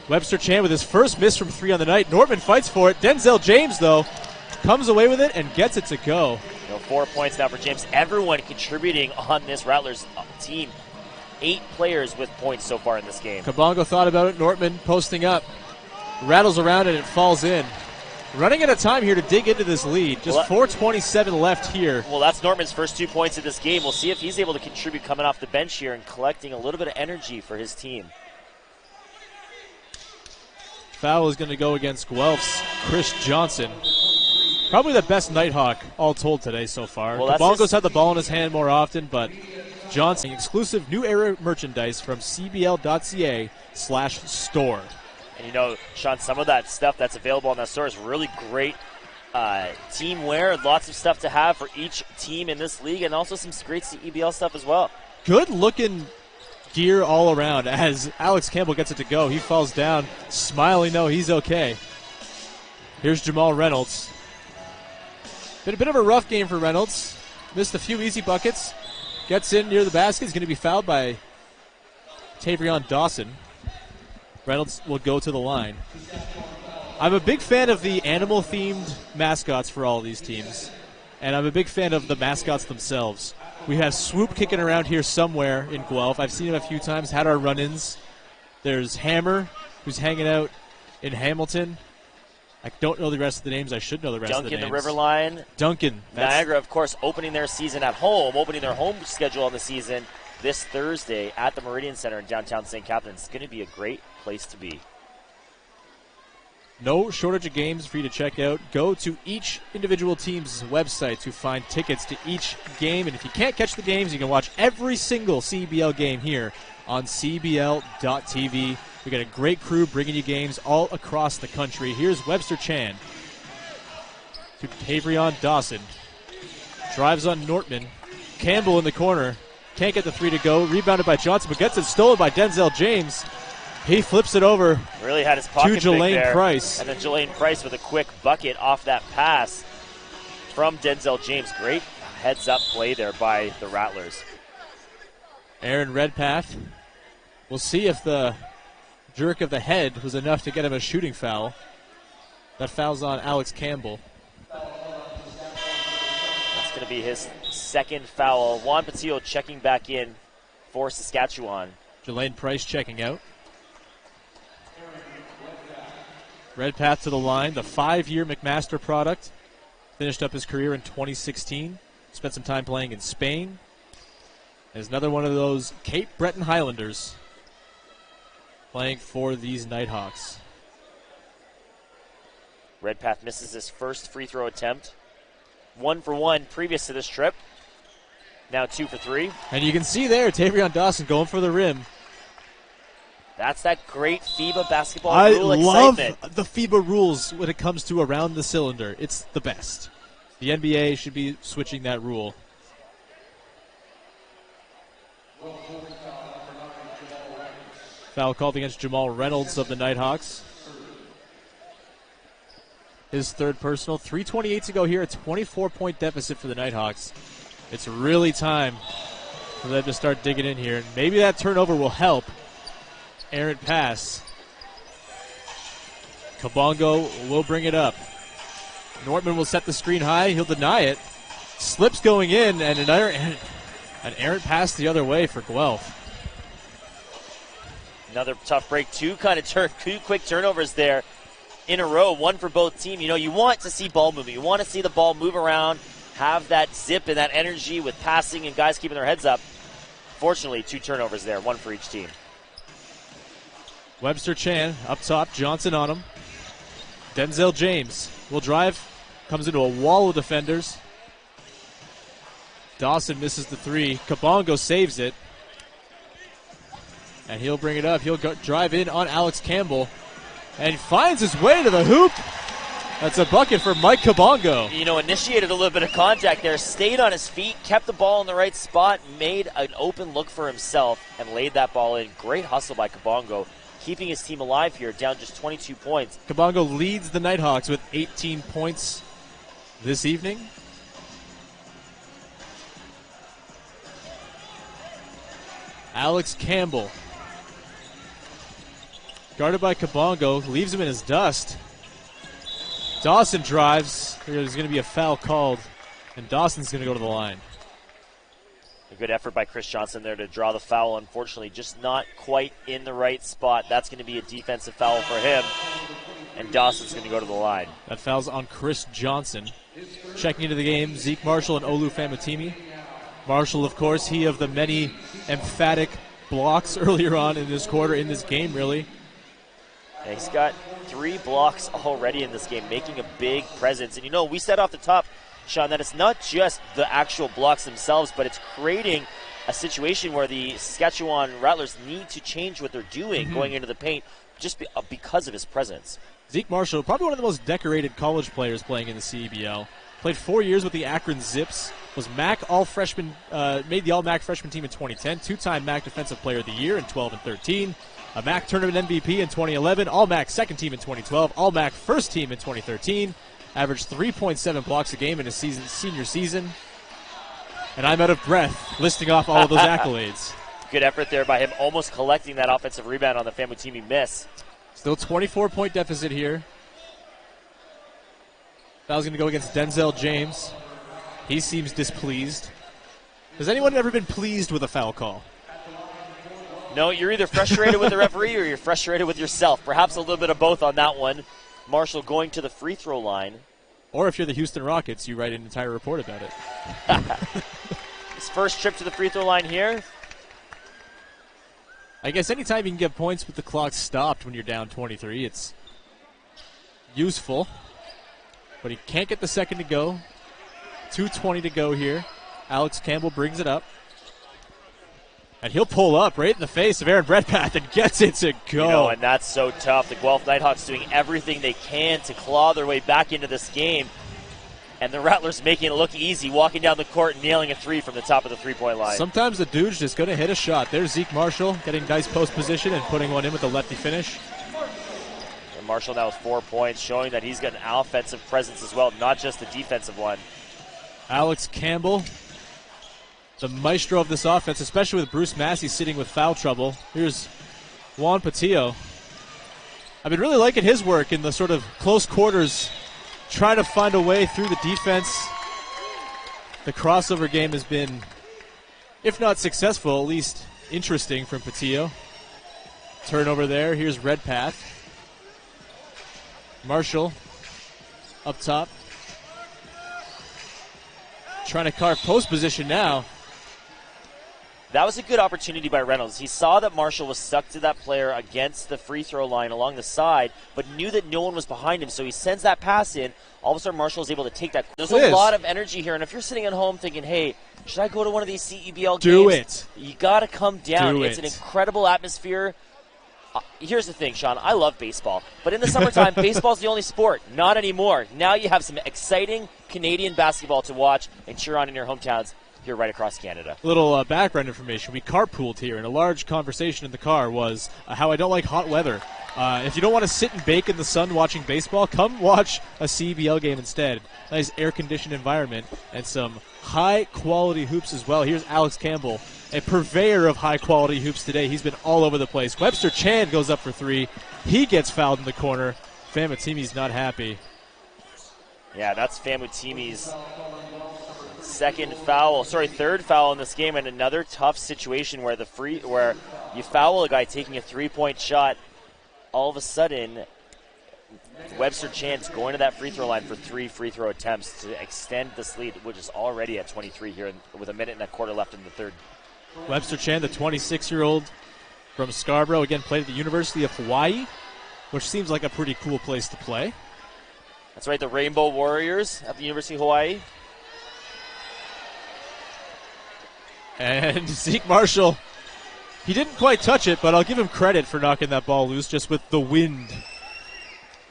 Webster Chan with his first miss from 3 on the night. Nortman fights for it. Denzel James, though, comes away with it and gets it to go. 4 points now for James. Everyone contributing on this Rattlers team. 8 players with points so far in this game. Kabongo thought about it. Nortman posting up. Rattles around and it falls in. Running out of time here to dig into this lead. Just 4:27 left here. Well, that's Nortman's first 2 points of this game. We'll see if he's able to contribute coming off the bench here and collecting a little bit of energy for his team. Foul is going to go against Guelph's Chris Johnson. Probably the best Nighthawk all told today so far. Well, Kabongo's had the ball in his hand more often, but Johnson, exclusive new era merchandise from cbl.ca/store. And you know, Sean, some of that stuff that's available on that store is really great team wear. Lots of stuff to have for each team in this league, and also some great CEBL stuff as well. Good looking gear all around as Alex Campbell gets it to go. He falls down, smiling, no, he's okay. Here's Jamal Reynolds. Been a bit of a rough game for Reynolds. Missed a few easy buckets. Gets in near the basket. He's going to be fouled by Tavrion Dawson. Reynolds will go to the line. I'm a big fan of the animal-themed mascots for all of these teams, and I'm a big fan of the mascots themselves. We have Swoop kicking around here somewhere in Guelph. I've seen him a few times, had our run-ins. There's Hammer, who's hanging out in Hamilton. I don't know the rest of the names. I should know the rest of the names. Duncan, the Riverline. Duncan. Niagara, of course, opening their season at home, opening their home schedule on the season this Thursday at the Meridian Center in downtown St. Catharines. It's going to be a great place to be. No shortage of games for you to check out. Go to each individual team's website to find tickets to each game. And if you can't catch the games, you can watch every single CBL game here on CBL.TV. We got a great crew bringing you games all across the country. Here's Webster Chan to Tavrion Dawson. Drives on Nortman. Campbell in the corner. Can't get the three to go. Rebounded by Johnson, but gets it stolen by Denzel James. He flips it over really had his pocket to Jelaine Price. And then Jelaine Price with a quick bucket off that pass from Denzel James. Great heads-up play there by the Rattlers. Aaron Redpath. We'll see if the jerk of the head was enough to get him a shooting foul. That foul's on Alex Campbell. That's going to be his second foul. Juan Patillo checking back in for Saskatchewan. Jelaine Price checking out. Redpath to the line, the 5-year McMaster product. Finished up his career in 2016. Spent some time playing in Spain. There's another one of those Cape Breton Highlanders playing for these Nighthawks. Redpath misses his first free throw attempt. 1 for 1 previous to this trip. Now 2 for 3. And you can see there, Tavrion Dawson going for the rim. That's that great FIBA basketball I rule love excitement. the FIBA rules when it comes to around the cylinder. It's the best. The NBA should be switching that rule. Foul called against Jamal Reynolds of the Nighthawks. His third personal. 3:28 to go here, a 24-point deficit for the Nighthawks. It's really time for them to start digging in here. And maybe that turnover will help. Errant pass. Kabongo will bring it up. Nortman will set the screen high. He'll deny it. Slips going in, and an errant pass the other way for Guelph. Another tough break. Two quick turnovers there in a row. One for both teams. You know, you want to see ball moving. You want to see the ball move around, have that zip and that energy with passing and guys keeping their heads up. Fortunately, 2 turnovers there, 1 for each team. Webster Chan up top, Johnson on him. Denzel James will drive, comes into a wall of defenders. Dawson misses the 3. Kabongo saves it. And he'll bring it up. He'll drive in on Alex Campbell. And finds his way to the hoop. That's a bucket for Mike Kabongo. You know, initiated a little bit of contact there, stayed on his feet, kept the ball in the right spot, made an open look for himself, and laid that ball in. Great hustle by Kabongo, keeping his team alive here, down just 22 points. Kabongo leads the Nighthawks with 18 points this evening. Alex Campbell, guarded by Kabongo, leaves him in his dust. Dawson drives. There's going to be a foul called, and Dawson's going to go to the line. A good effort by Chris Johnson there to draw the foul. Unfortunately, just not quite in the right spot. That's going to be a defensive foul for him, and Dawson's going to go to the line. That foul's on Chris Johnson. Checking into the game, Zeke Marshall and Olu Famutimi. Marshall, of course, he of the many emphatic blocks earlier on in this quarter, in this game, really. Yeah, he's got 3 blocks already in this game, making a big presence. And, you know, we said off the top, Sean, that it's not just the actual blocks themselves, but it's creating a situation where the Saskatchewan Rattlers need to change what they're doing going into the paint just because of his presence. Zeke Marshall, probably one of the most decorated college players playing in the CEBL. Played 4 years with the Akron Zips. Was MAC All-Freshman, made the All-MAC Freshman team in 2010. Two-time MAC Defensive Player of the Year in 12 and 13. A MAC Tournament MVP in 2011. All-MAC Second Team in 2012. All-MAC First Team in 2013. Averaged 3.7 blocks a game in his senior season. And I'm out of breath listing off all of those accolades. Good effort there by him, almost collecting that offensive rebound on the Famutimi miss. Still 24-point deficit here. Foul's going to go against Denzel James. He seems displeased. Has anyone ever been pleased with a foul call? No, you're either frustrated with the referee or you're frustrated with yourself. Perhaps a little bit of both on that one. Marshall going to the free throw line. Or if you're the Houston Rockets, you write an entire report about it. His first trip to the free throw line here. I guess anytime you can get points with the clock stopped when you're down 23, it's useful. But he can't get the second to go. 2:20 to go here. Alex Campbell brings it up. And he'll pull up right in the face of Aaron Redpath and gets it to go. You know, and that's so tough. The Guelph Nighthawks doing everything they can to claw their way back into this game. And the Rattlers making it look easy, walking down the court and nailing a three from the top of the three-point line. Sometimes the dude's just going to hit a shot. There's Zeke Marshall getting nice post position and putting one in with a lefty finish. And Marshall now with 4 points, showing that he's got an offensive presence as well, not just a defensive one. Alex Campbell, the maestro of this offense, especially with Bruce Massey sitting with foul trouble. Here's Juan Patillo. I've been really liking his work in the sort of close quarters, trying to find a way through the defense. The crossover game has been, if not successful, at least interesting from Patillo. Turnover there. Here's Redpath. Marshall up top. Trying to carve post position now. That was a good opportunity by Reynolds. He saw that Marshall was stuck to that player against the free throw line along the side, but knew that no one was behind him, so he sends that pass in. All of a sudden, Marshall is able to take that. There's a lot of energy here, and if you're sitting at home thinking, hey, should I go to one of these CEBL games? Do it. You got to come down. Do it's it. an incredible atmosphere. Here's the thing, Sean. I love baseball, but in the summertime, baseball's the only sport. Not anymore. Now you have some exciting Canadian basketball to watch and cheer on in your hometowns here right across Canada. Little background information. We carpooled here, and a large conversation in the car was how I don't like hot weather. If you don't want to sit and bake in the sun watching baseball, come watch a CBL game instead. Nice air-conditioned environment and some high-quality hoops as well. Here's Alex Campbell, a purveyor of high-quality hoops today. He's been all over the place. Webster Chan goes up for three. He gets fouled in the corner. Famutimi's not happy. Yeah, that's Famutimi's third foul in this game, and another tough situation where where you foul a guy taking a three-point shot. All of a sudden, Webster Chan's going to that free throw line for 3 free throw attempts to extend this lead, which is already at 23 here with a minute and a quarter left in the third. Webster Chan, the 26-year-old from Scarborough, again played at the University of Hawaii, which seems like a pretty cool place to play. That's right, the Rainbow Warriors at the University of Hawaii. And Zeke Marshall, he didn't quite touch it, but I'll give him credit for knocking that ball loose just with the wind.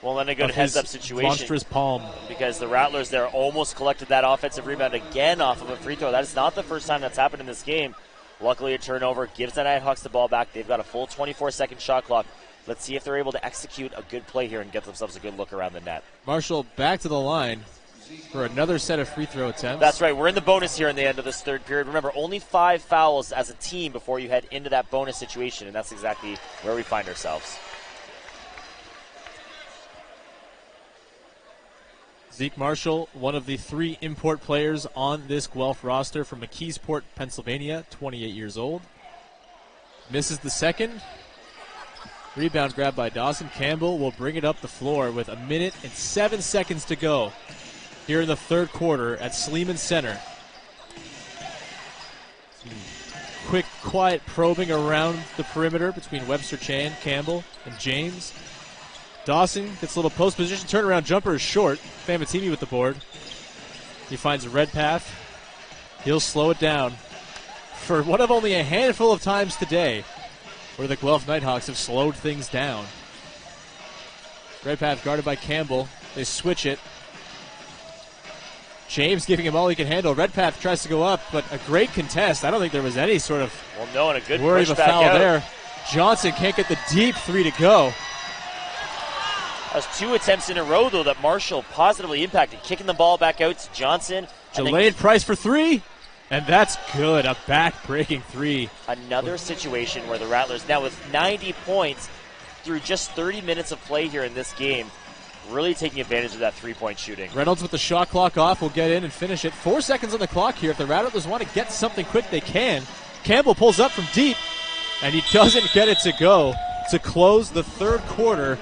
Well, then a good heads-up situation. Monstrous palm. Because the Rattlers there almost collected that offensive rebound again off of a free throw. That is not the first time that's happened in this game. Luckily, a turnover gives the Nighthawks the ball back. They've got a full 24-second shot clock. Let's see if they're able to execute a good play here and get themselves a good look around the net. Marshall back to the line for another set of free throw attempts. That's right. We're in the bonus here in the end of this third period. Remember, only 5 fouls as a team before you head into that bonus situation, and that's exactly where we find ourselves. Zeke Marshall, one of the 3 import players on this Guelph roster from McKeesport, Pennsylvania, 28 years old. Misses the second. Rebound grab by Dawson. Campbell will bring it up the floor with 1 minute and 7 seconds to go here in the third quarter at Sleeman Center. Quick, quiet probing around the perimeter between Webster Chan, Campbell, and James. Dawson gets a little post position. Turnaround jumper is short. Famutimi with the board. He finds a Redpath. He'll slow it down. for one of only a handful of times today where the Guelph Nighthawks have slowed things down. Redpath guarded by Campbell. They switch it. James giving him all he can handle. Redpath tries to go up, but a great contest. I don't think there was any sort of and a good worry push of a back foul out. there. Johnson can't get the deep three to go. That was 2 attempts in a row, though, that Marshall positively impacted. Kicking the ball back out to Johnson. Delayed Price for three, and that's good. A back-breaking three. Another situation where the Rattlers, now with 90 points through just 30 minutes of play here in this game, really taking advantage of that three-point shooting. Reynolds with the shot clock off will get in and finish it. 4 seconds on the clock here. If the Rattlers want to get something quick, they can. Campbell pulls up from deep, and he doesn't get it to go to close the third quarter.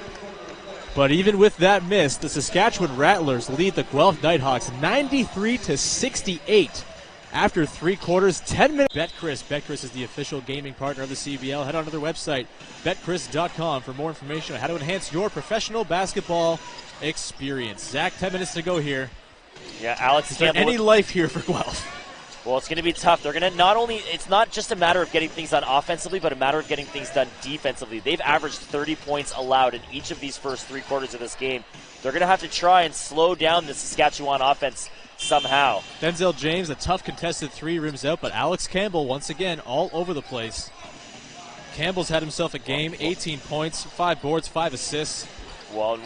But even with that miss, the Saskatchewan Rattlers lead the Guelph Nighthawks 93-68 after 3 quarters, 10 minutes. BetChris. BetChris is the official gaming partner of the CBL. Head on to their website, betchris.com, for more information on how to enhance your professional basketball experience. Zach, 10 minutes to go here. Yeah, Alex Is there Campbell. any life here for Guelph? Well, it's going to be tough. They're going to not only, it's not just a matter of getting things done offensively, but a matter of getting things done defensively. They've averaged 30 points allowed in each of these first 3 quarters of this game. They're going to have to try and slow down the Saskatchewan offense somehow. Denzel James, a tough contested three, rims out, but Alex Campbell, once again, all over the place. Campbell's had himself a game, 18 points, 5 boards, 5 assists. Well, and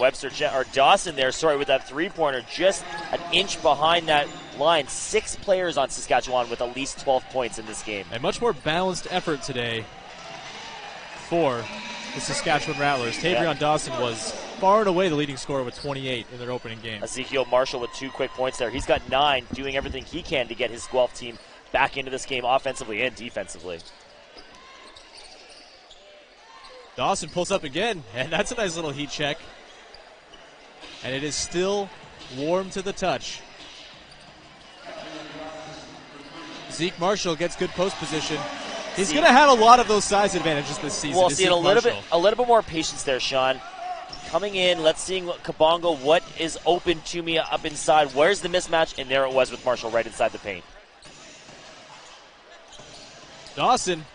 Dawson there, with that three-pointer, just an inch behind that line. 6 players on Saskatchewan with at least 12 points in this game. A much more balanced effort today for the Saskatchewan Rattlers. Tavrion Dawson was far and away the leading scorer with 28 in their opening game. Ezekiel Marshall with 2 quick points there. He's got 9, doing everything he can to get his Guelph team back into this game offensively and defensively. Dawson pulls up again, and that's a nice little heat check. And it is still warm to the touch. Zeke Marshall gets good post position. He's going to have a lot of those size advantages this season. Well, seeing a little bit more patience there, Sean. Coming in, let's see Kabongo, what is open to me up inside. Where's the mismatch? And there it was with Marshall right inside the paint. Dawson,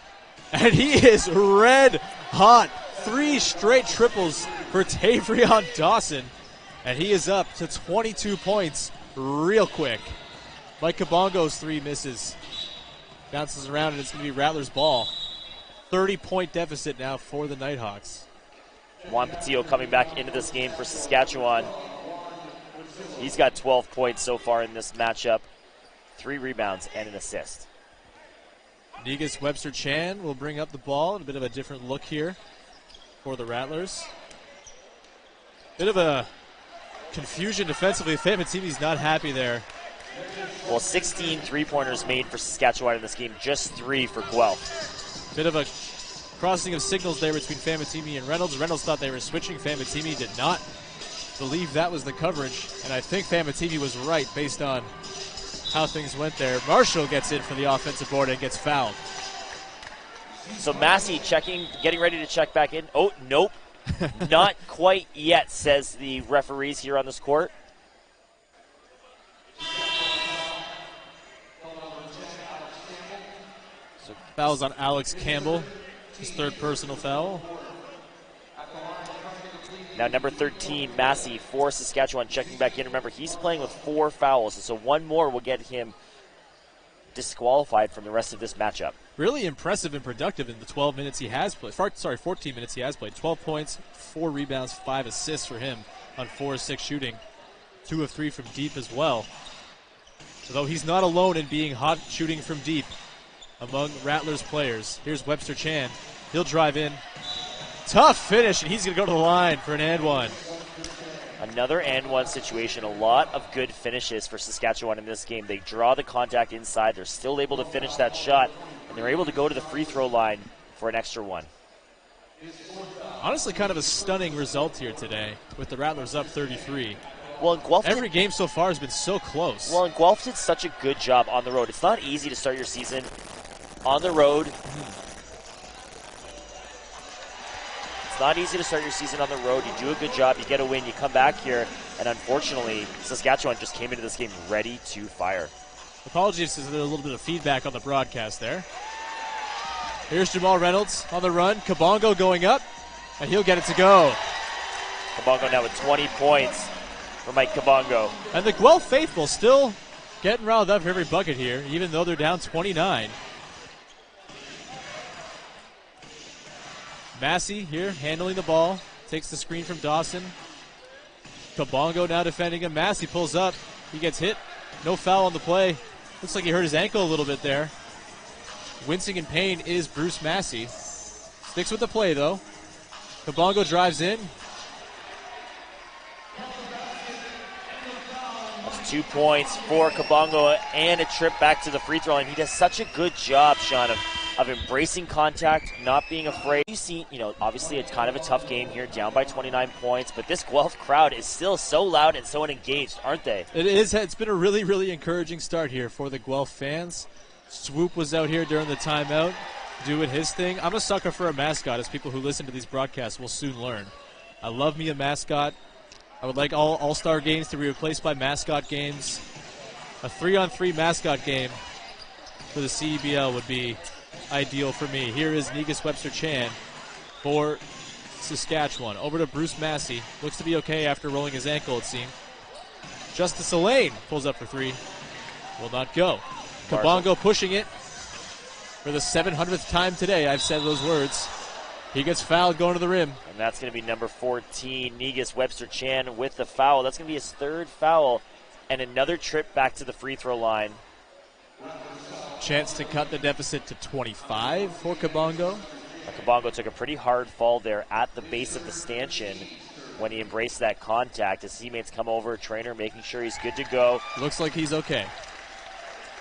and he is red hot. 3 straight triples for Tavrion Dawson. And he is up to 22 points real quick. Mike Kabongo's 3 misses. Bounces around, and it's going to be Rattlers' ball. 30-point deficit now for the Nighthawks. Juan Patillo coming back into this game for Saskatchewan. He's got 12 points so far in this matchup. 3 rebounds and an assist. Negus Webster-Chan will bring up the ball. A bit of a different look here for the Rattlers. Bit of a confusion defensively. Famatimi's not happy there. Well, 16 three-pointers made for Saskatchewan in this game, just 3 for Guelph. Bit of a crossing of signals there between Famatimi and Reynolds. Reynolds thought they were switching. Famatimi did not believe that was the coverage, and I think Famatimi was right based on how things went there. Marshall gets in for the offensive board and gets fouled. So Massey getting ready to check back in. Oh, nope. Not quite yet, says the referees here on this court. So fouls on Alex Campbell, his 3rd personal foul. Now number 13, Massey, for Saskatchewan, checking back in. Remember, he's playing with 4 fouls, so one more will get him disqualified from the rest of this matchup. Really impressive and productive in the 12 minutes he has played. 14 minutes he has played. 12 points, 4 rebounds, 5 assists for him on 4 of 6 shooting. 2 of 3 from deep as well. So though he's not alone in being hot shooting from deep among Rattlers players. Here's Webster-Chan. He'll drive in. Tough finish, and he's going to go to the line for an and one. Another and one situation. A lot of good finishes for Saskatchewan in this game. They draw the contact inside. They're still able to finish that shot, and they're able to go to the free throw line for an extra one. Honestly, kind of a stunning result here today with the Rattlers up 33. Well, and Guelph every game so far has been so close. Well, and Guelph did such a good job on the road. It's not easy to start your season on the road. It's not easy to start your season on the road. You do a good job, you get a win, you come back here, and unfortunately, Saskatchewan just came into this game ready to fire. Apologies if there's a little bit of feedback on the broadcast there. Here's Jamal Reynolds on the run. Kabongo going up, and he'll get it to go. Kabongo now with 20 points for Mike Kabongo. And the Guelph faithful still getting riled up for every bucket here, even though they're down 29. Massey here handling the ball. Takes the screen from Dawson. Kabongo now defending him. Massey pulls up. He gets hit. No foul on the play. Looks like he hurt his ankle a little bit there. Wincing in pain is Bruce Massey. Sticks with the play, though. Kabongo drives in. That's 2 points for Kabongo and a trip back to the free throw line. He does such a good job, Sean, of embracing contact, not being afraid. You see, obviously it's kind of a tough game here, down by 29 points, but this Guelph crowd is still so loud and so engaged, aren't they? It is. It's been a really, really encouraging start here for the Guelph fans. Swoop was out here during the timeout doing his thing. I'm a sucker for a mascot, as people who listen to these broadcasts will soon learn. I love me a mascot. I would like all All-Star games to be replaced by mascot games. A 3-on-3 mascot game for the CEBL would be ideal for me. Here is Negus Webster-Chan for Saskatchewan. Over to Bruce Massey. Looks to be okay after rolling his ankle, it seemed. Justice Elaine pulls up for three. Will not go. Kabongo pushing it for the 700th time today. I've said those words. He gets fouled going to the rim. And that's going to be number 14, Negus Webster-Chan with the foul. That's going to be his third foul and another trip back to the free throw line. Chance to cut the deficit to 25 for Kabongo. Kabongo took a pretty hard fall there at the base of the stanchion when he embraced that contact. His teammates come over, trainer making sure he's good to go. Looks like he's okay.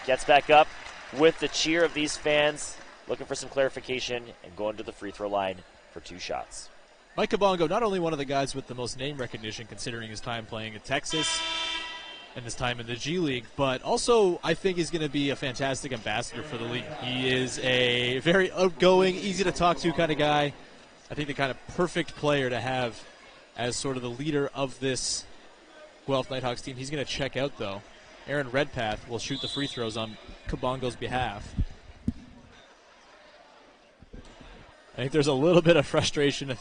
Gets back up with the cheer of these fans, looking for some clarification and going to the free throw line for 2 shots. Mike Kabongo, not only one of the guys with the most name recognition considering his time playing in Texas and his time in the G League, but also I think he's going to be a fantastic ambassador for the league. He is a very outgoing, easy to talk to kind of guy. I think the kind of perfect player to have as sort of the leader of this Guelph Nighthawks team. He's going to check out, though. Aaron Redpath will shoot the free throws on Kabongo's behalf. I think there's a little bit of frustration.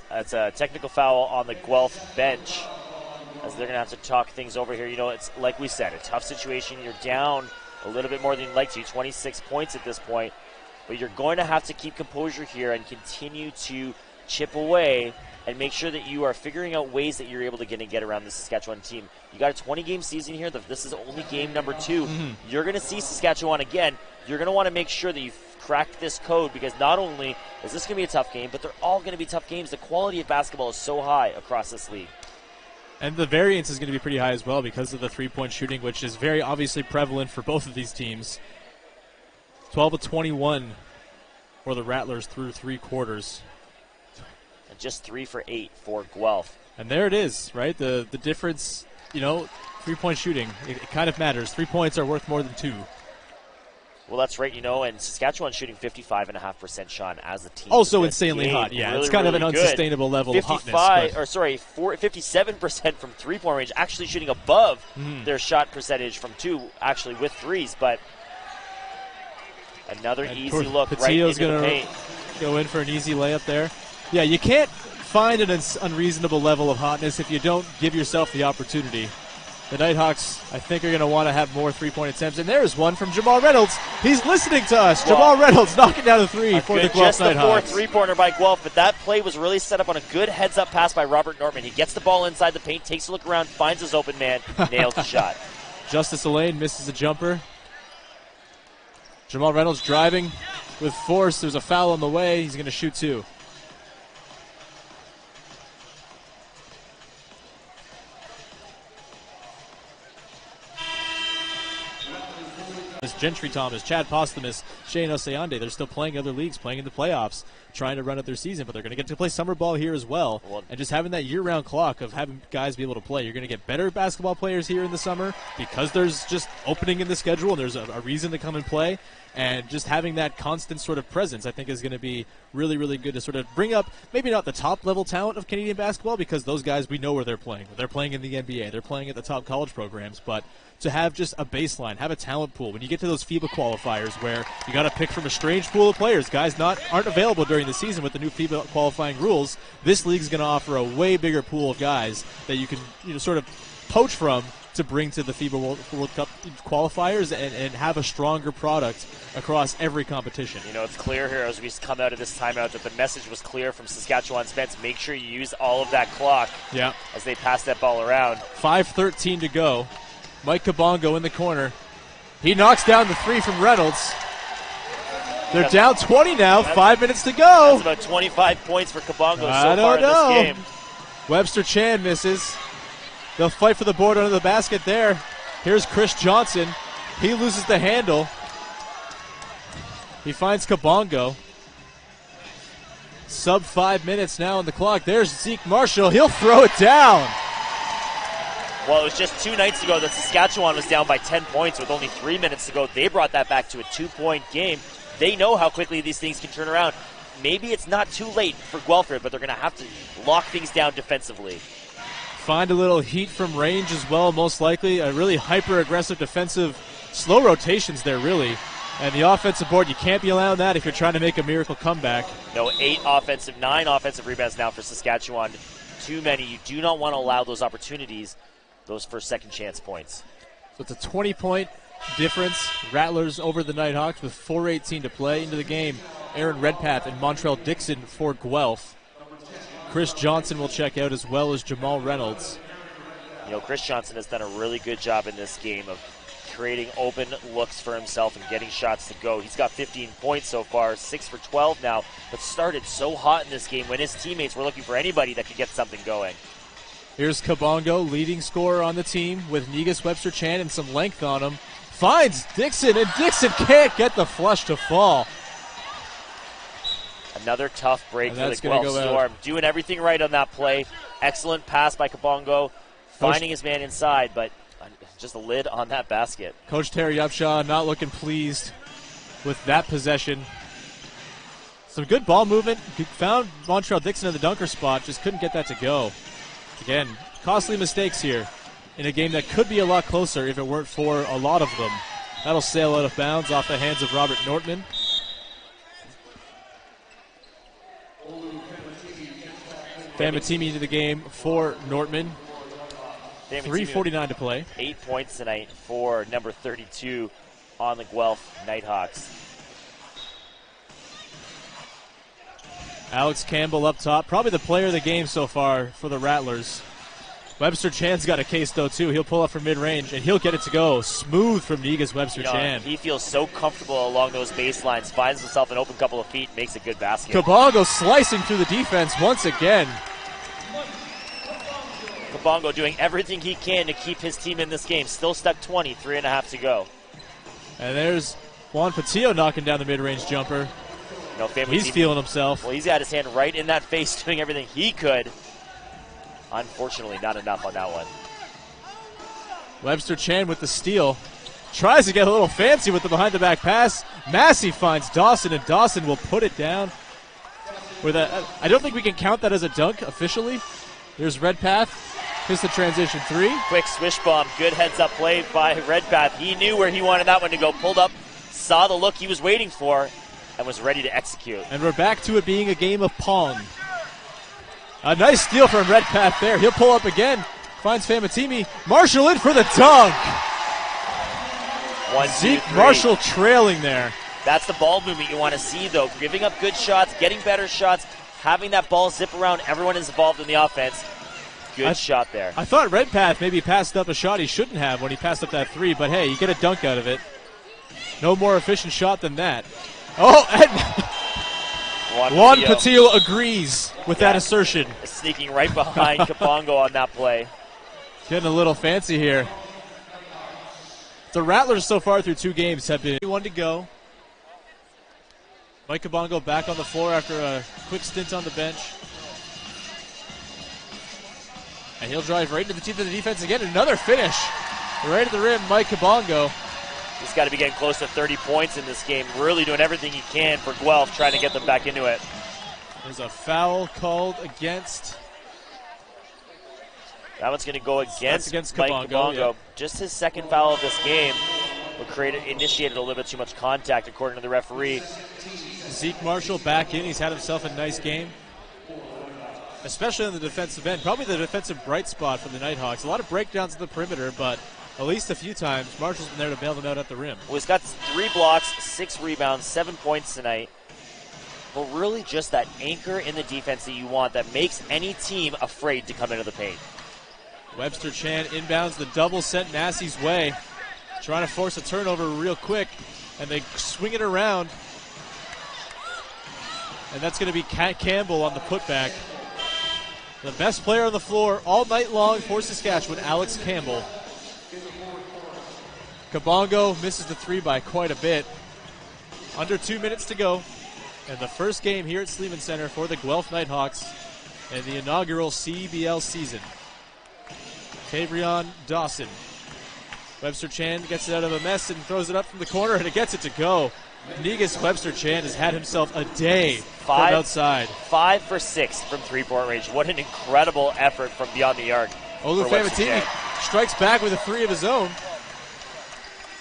That's a technical foul on the Guelph bench, as they're going to have to talk things over here. It's like we said, a tough situation. You're down a little bit more than you'd like to, 26 points at this point. But you're going to have to keep composure here and continue to chip away and make sure that you are figuring out ways that you're able to get around the Saskatchewan team. You got a 20-game season here. This is only game number 2. Mm-hmm. You're going to see Saskatchewan again. You're going to want to make sure that you've cracked this code, because not only is this going to be a tough game, but they're all going to be tough games. The quality of basketball is so high across this league. And the variance is going to be pretty high as well because of the three-point shooting, which is very obviously prevalent for both of these teams. 12 of 21 for the Rattlers through 3 quarters. And just 3 for 8 for Guelph. And there it is, right? The difference, three-point shooting, it kind of matters. 3 points are worth more than 2. Well, that's right, and Saskatchewan shooting 55.5%, Sean, as a team. Also insanely hot, yeah. Really, it's kind really of an unsustainable level of hotness. 57% from three-point range, actually shooting above their shot percentage from 2, actually with threes, but another easy look right into the paint. Go in for an easy layup there. Yeah, you can't find an unreasonable level of hotness if you don't give yourself the opportunity. The Nighthawks, I think, are going to want to have more three-point attempts. And there's one from Jamal Reynolds. He's listening to us. Jamal Reynolds knocking down a 3 for the Guelph Nighthawks. Just the 4th three-pointer by Guelph, but that play was really set up on a good heads-up pass by Robert Nortman. He gets the ball inside the paint, takes a look around, finds his open man, nails the shot. Justice Elaine misses a jumper. Jamal Reynolds driving with force. There's a foul on the way. He's going to shoot 2. Gentry Thomas, Chad Posthumus, Shane Oseande, they're still playing other leagues, playing in the playoffs. trying to run out their season, but they're going to get to play summer ball here as well. And just having that year-round clock of having guys be able to play, you're going to get better basketball players here in the summer because there's just opening in the schedule and there's a reason to come and play. And just having that constant sort of presence, I think, is going to be really, really good to sort of bring up maybe not the top-level talent of Canadian basketball, because those guys, we know where they're playing. They're playing in the NBA. They're playing at the top college programs. But to have just a baseline, have a talent pool. When you get to those FIBA qualifiers where you got to pick from a strange pool of players, guys aren't available during the season with the new FIBA qualifying rules, this league's going to offer a way bigger pool of guys that you can sort of poach from to bring to the FIBA World Cup qualifiers and have a stronger product across every competition. It's clear here as we come out of this timeout that the message was clear from Saskatchewan's bench. Make sure you use all of that clock as they pass that ball around. 5:13 to go. Mike Kabongo in the corner. He knocks down the three from Reynolds. They're down 20 now, 5 minutes to go. That's about 25 points for Kabongo so far in this game. Webster Chan misses. They'll fight for the board under the basket there. Here's Chris Johnson. He loses the handle. He finds Kabongo. Sub 5 minutes now on the clock. There's Zeke Marshall. He'll throw it down. Well, it was just 2 nights ago that Saskatchewan was down by 10 points with only 3 minutes to go. They brought that back to a 2-point game. They know how quickly these things can turn around. Maybe it's not too late for Guelph, but they're going to have to lock things down defensively. Find a little heat from range as well, most likely. A really hyper-aggressive defensive, slow rotations there, really. And the offensive board, you can't be allowing that if you're trying to make a miracle comeback. No, 9 offensive rebounds now for Saskatchewan. Too many. You do not want to allow those opportunities, those first, second chance points. So it's a 20-point difference. Rattlers over the Nighthawks with 4:18 to play into the game. Aaron Redpath and Montreal Dixon for Guelph. Chris Johnson will check out as well as Jamal Reynolds. Chris Johnson has done a really good job in this game of creating open looks for himself and getting shots to go. He's got 15 points so far, 6 for 12 now, but started so hot in this game when his teammates were looking for anybody that could get something going. Here's Kabongo, leading scorer on the team with Negus Webster Chan and some length on him. Finds Dixon, and Dixon can't get the flush to fall. Another tough break for the Guelph Storm. Doing everything right on that play. Excellent pass by Kabongo, finding his man inside, but just a lid on that basket. Coach Terry Upshaw not looking pleased with that possession. Some good ball movement. He found Montreal Dixon in the dunker spot, just couldn't get that to go. Again, costly mistakes here in a game that could be a lot closer if it weren't for a lot of them. That'll sail out of bounds off the hands of Robert Nortman. Famatimi into the game for Nortman. 3:49 to play. 8 points tonight for number 32 on the Guelph Nighthawks. Alex Campbell up top. Probably the player of the game so far for the Rattlers. Webster Chan's got a case, though, too. He'll pull up from mid-range, and he'll get it to go. Smooth from Negus Webster Chan. He feels so comfortable along those baselines, finds himself an open couple of feet, makes a good basket. Kabongo slicing through the defense once again. Kabongo doing everything he can to keep his team in this game. Still stuck 20, 3.5 to go. And there's Juan Patillo knocking down the mid-range jumper. He's feeling himself. Well, he's got his hand right in that face, doing everything he could. Unfortunately, not enough on that one. Webster Chan with the steal. Tries to get a little fancy with the behind-the-back pass. Massey finds Dawson, and Dawson will put it down. I don't think we can count that as a dunk officially. There's Redpath. Here's the transition three. Quick swish bomb. Good heads-up play by Redpath. He knew where he wanted that one to go. Pulled up, saw the look he was waiting for, and was ready to execute. And we're back to it being a game of pong. A nice steal from Redpath there. He'll pull up again. Finds Famatimi. Marshall in for the dunk. Zeke Marshall trailing there. That's the ball movement you want to see, though. Giving up good shots, getting better shots, having that ball zip around. Everyone is involved in the offense. Good shot there. I thought Redpath maybe passed up a shot he shouldn't have when he passed up that three, but hey, you get a dunk out of it. No more efficient shot than that. Oh, and Juan Patillo agrees with that assertion. Sneaking right behind Kabongo on that play. Getting a little fancy here. The Rattlers so far through 2 games have been 1 to go. Mike Kabongo back on the floor after a quick stint on the bench. And he'll drive right into the teeth of the defense again. Another finish. Right at the rim, Mike Kabongo. He's got to be getting close to 30 points in this game. Really doing everything he can for Guelph, trying to get them back into it. There's a foul called against. That one's going to go against Mike Kabongo. Kabongo. Yeah. Just his second foul of this game. Initiated a little bit too much contact, according to the referee. Zeke Marshall back in. He's had himself a nice game, especially on the defensive end. Probably the defensive bright spot for the Nighthawks. A lot of breakdowns at the perimeter, but at least a few times Marshall's been there to bail them out at the rim. Well, he's got 3 blocks, 6 rebounds, 7 points tonight. But really just that anchor in the defense that you want that makes any team afraid to come into the paint. Webster Chan inbounds. The double sent Massey's way. Trying to force a turnover real quick, and they swing it around. And that's going to be Kat Campbell on the putback. The best player on the floor all night long for Saskatchewan, Alex Campbell. Kabongo misses the 3 by quite a bit. Under 2 minutes to go. And the first game here at Sleeman Center for the Guelph Nighthawks in the inaugural CBL season. Tavrion Dawson. Webster Chan gets it out of a mess and throws it up from the corner, and it gets it to go. Negus Webster Chan has had himself a day from outside. 5 for 6 from three-point range. What an incredible effort from beyond the arc. Olufamatini strikes back with a 3 of his own.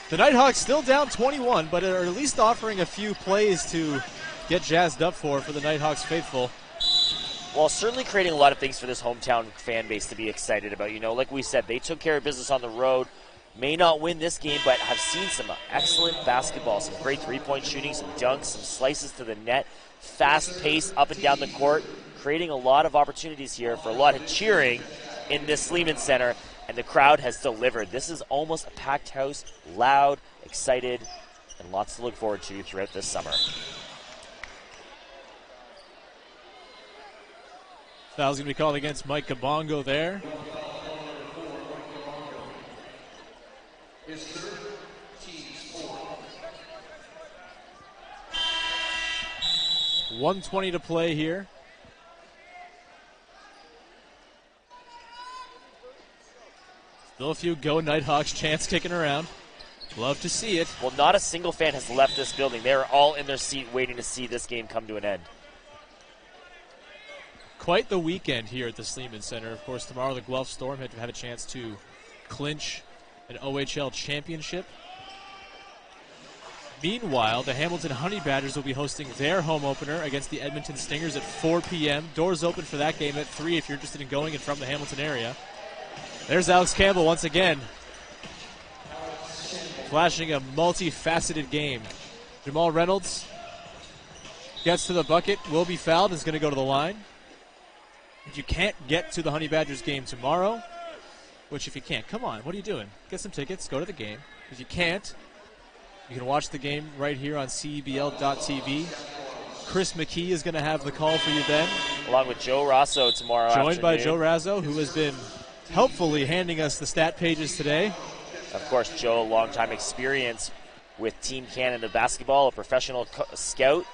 The Nighthawks still down 21, but are at least offering a few plays to get jazzed up for the Nighthawks faithful. Well, certainly creating a lot of things for this hometown fan base to be excited about. You know, like we said, they took care of business on the road. May not win this game, but have seen some excellent basketball, some great three-point shooting, some dunks, some slices to the net, fast pace up and down the court, creating a lot of opportunities here for a lot of cheering in this Sleeman Center, and the crowd has delivered. This is almost a packed house, loud, excited, and lots to look forward to throughout this summer. Foul's going to be called against Mike Kabongo there. His third, team's 1:20 to play here. Still a few Go Nighthawks chants kicking around. Love to see it. Well, not a single fan has left this building. They are all in their seat waiting to see this game come to an end. Quite the weekend here at the Sleeman Center. Of course, tomorrow the Guelph Storm had a chance to clinch an OHL championship. Meanwhile, the Hamilton Honey Badgers will be hosting their home opener against the Edmonton Stingers at 4 p.m. Doors open for that game at 3 if you're interested in going and from the Hamilton area. There's Alex Campbell once again, flashing a multifaceted game. Jamal Reynolds gets to the bucket, will be fouled, is going to go to the line. If you can't get to the Honey Badgers game tomorrow, which if you can't, come on, what are you doing? Get some tickets, go to the game. If you can't, you can watch the game right here on CBL.TV. Chris McKee is going to have the call for you then. Along with Joe Rasso tomorrow Joined by Joe Rasso, who has been helpfully handing us the stat pages today. Of course, Joe, a long-time experience with Team Canada basketball, a professional scout,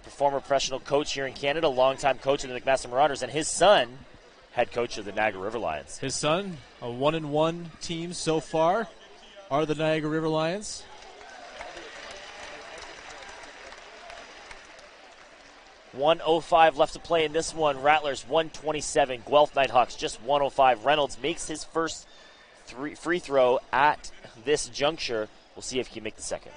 a former professional coach here in Canada, long-time coach of the McMaster Marauders, and his son, head coach of the Niagara River Lions. His son, a 1-1 team so far, are the Niagara River Lions. .105 left to play in this one. Rattlers 127. Guelph Nighthawks just 105. Reynolds makes his first free throw at this juncture. We'll see if he can make the second.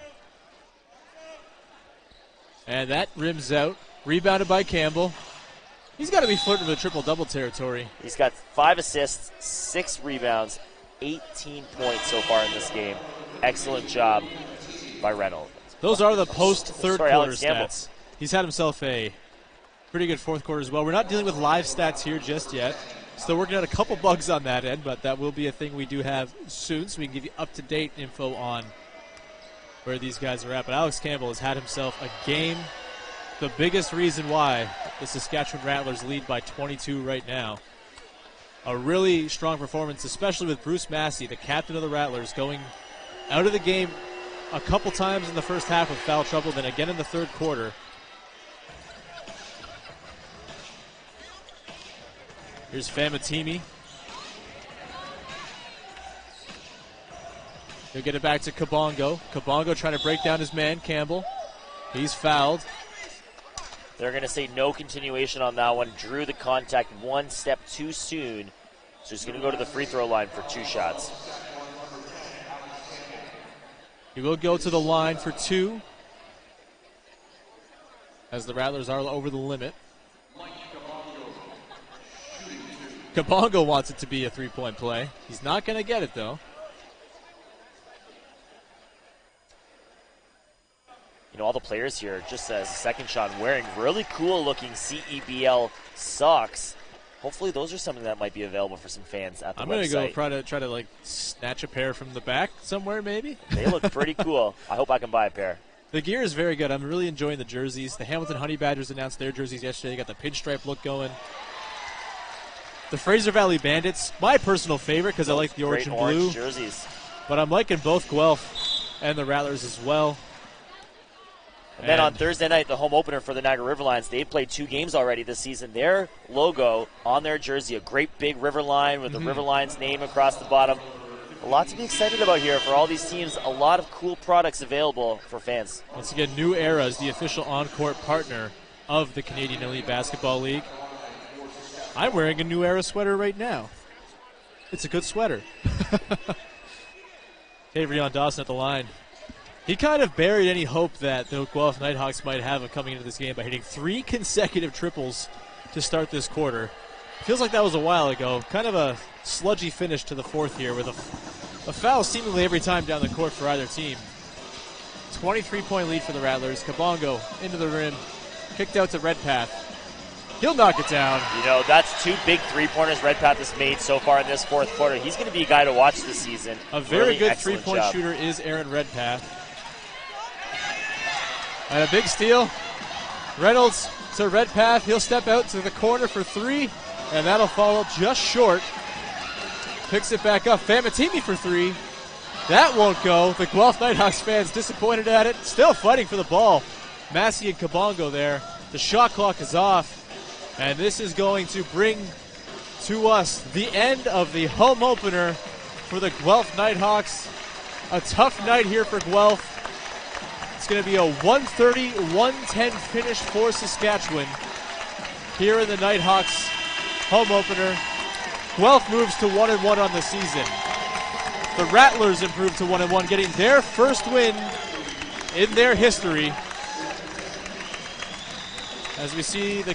And that rims out. Rebounded by Campbell. He's got to be flirting with triple-double territory. He's got 5 assists, 6 rebounds, 18 points so far in this game. Excellent job by Reynolds. Those are the post-third quarter stats. He's had himself a pretty good fourth quarter as well. We're not dealing with live stats here just yet. Still working out a couple bugs on that end, but that will be a thing we do have soon, so we can give you up-to-date info on where these guys are at. But Alex Campbell has had himself a game. The biggest reason why the Saskatchewan Rattlers lead by 22 right now. A really strong performance, especially with Bruce Massey, the captain of the Rattlers, going out of the game a couple times in the first half with foul trouble, then again in the third quarter. Here's Famatimi. He'll get it back to Kabongo. Kabongo trying to break down his man, Campbell. He's fouled. They're going to say no continuation on that one. Drew the contact one step too soon. So he's going to go to the free throw line for 2 shots. He will go to the line for 2 as the Rattlers are over the limit. Kabongo wants it to be a 3-point play. He's not going to get it, though. You know, all the players here, just as a second shot, wearing really cool-looking CEBL socks. Hopefully those are something that might be available for some fans at the website. I'm going to go try to like snatch a pair from the back somewhere, maybe. They look pretty cool. I hope I can buy a pair. The gear is very good. I'm really enjoying the jerseys. The Hamilton Honey Badgers announced their jerseys yesterday. They got the pinstripe look going. The Fraser Valley Bandits, my personal favorite because I like the orange and blue jerseys. But I'm liking both Guelph and the Rattlers as well. And then on Thursday night, the home opener for the Niagara Riverlions, they've played 2 games already this season. Their logo on their jersey, a great big river line with the Riverlions name across the bottom. A lot to be excited about here for all these teams. A lot of cool products available for fans. Once again, New Era is the official on-court partner of the Canadian Elite Basketball League. I'm wearing a New Era sweater right now. It's a good sweater. Tavrion Dawson at the line. He kind of buried any hope that the Guelph Nighthawks might have of coming into this game by hitting 3 consecutive triples to start this quarter. Feels like that was a while ago. Kind of a sludgy finish to the fourth here with a foul seemingly every time down the court for either team. 23-point lead for the Rattlers. Kabongo into the rim. Kicked out to Redpath. He'll knock it down. You know, that's 2 big 3-pointers Redpath has made so far in this fourth quarter. He's going to be a guy to watch this season. A very really good 3-point shooter is Aaron Redpath. And a big steal. Reynolds to Redpath. He'll step out to the corner for 3, and that'll follow just short. Picks it back up. Famatimi for 3. That won't go. The Guelph Nighthawks fans disappointed at it. Still fighting for the ball. Massey and Kabongo there. The shot clock is off. And this is going to bring to us the end of the home opener for the Guelph Nighthawks. A tough night here for Guelph. It's going to be a 130-110 finish for Saskatchewan here in the Nighthawks home opener. Guelph moves to 1-1 on the season. The Rattlers improve to 1-1, getting their first win in their history. As we see the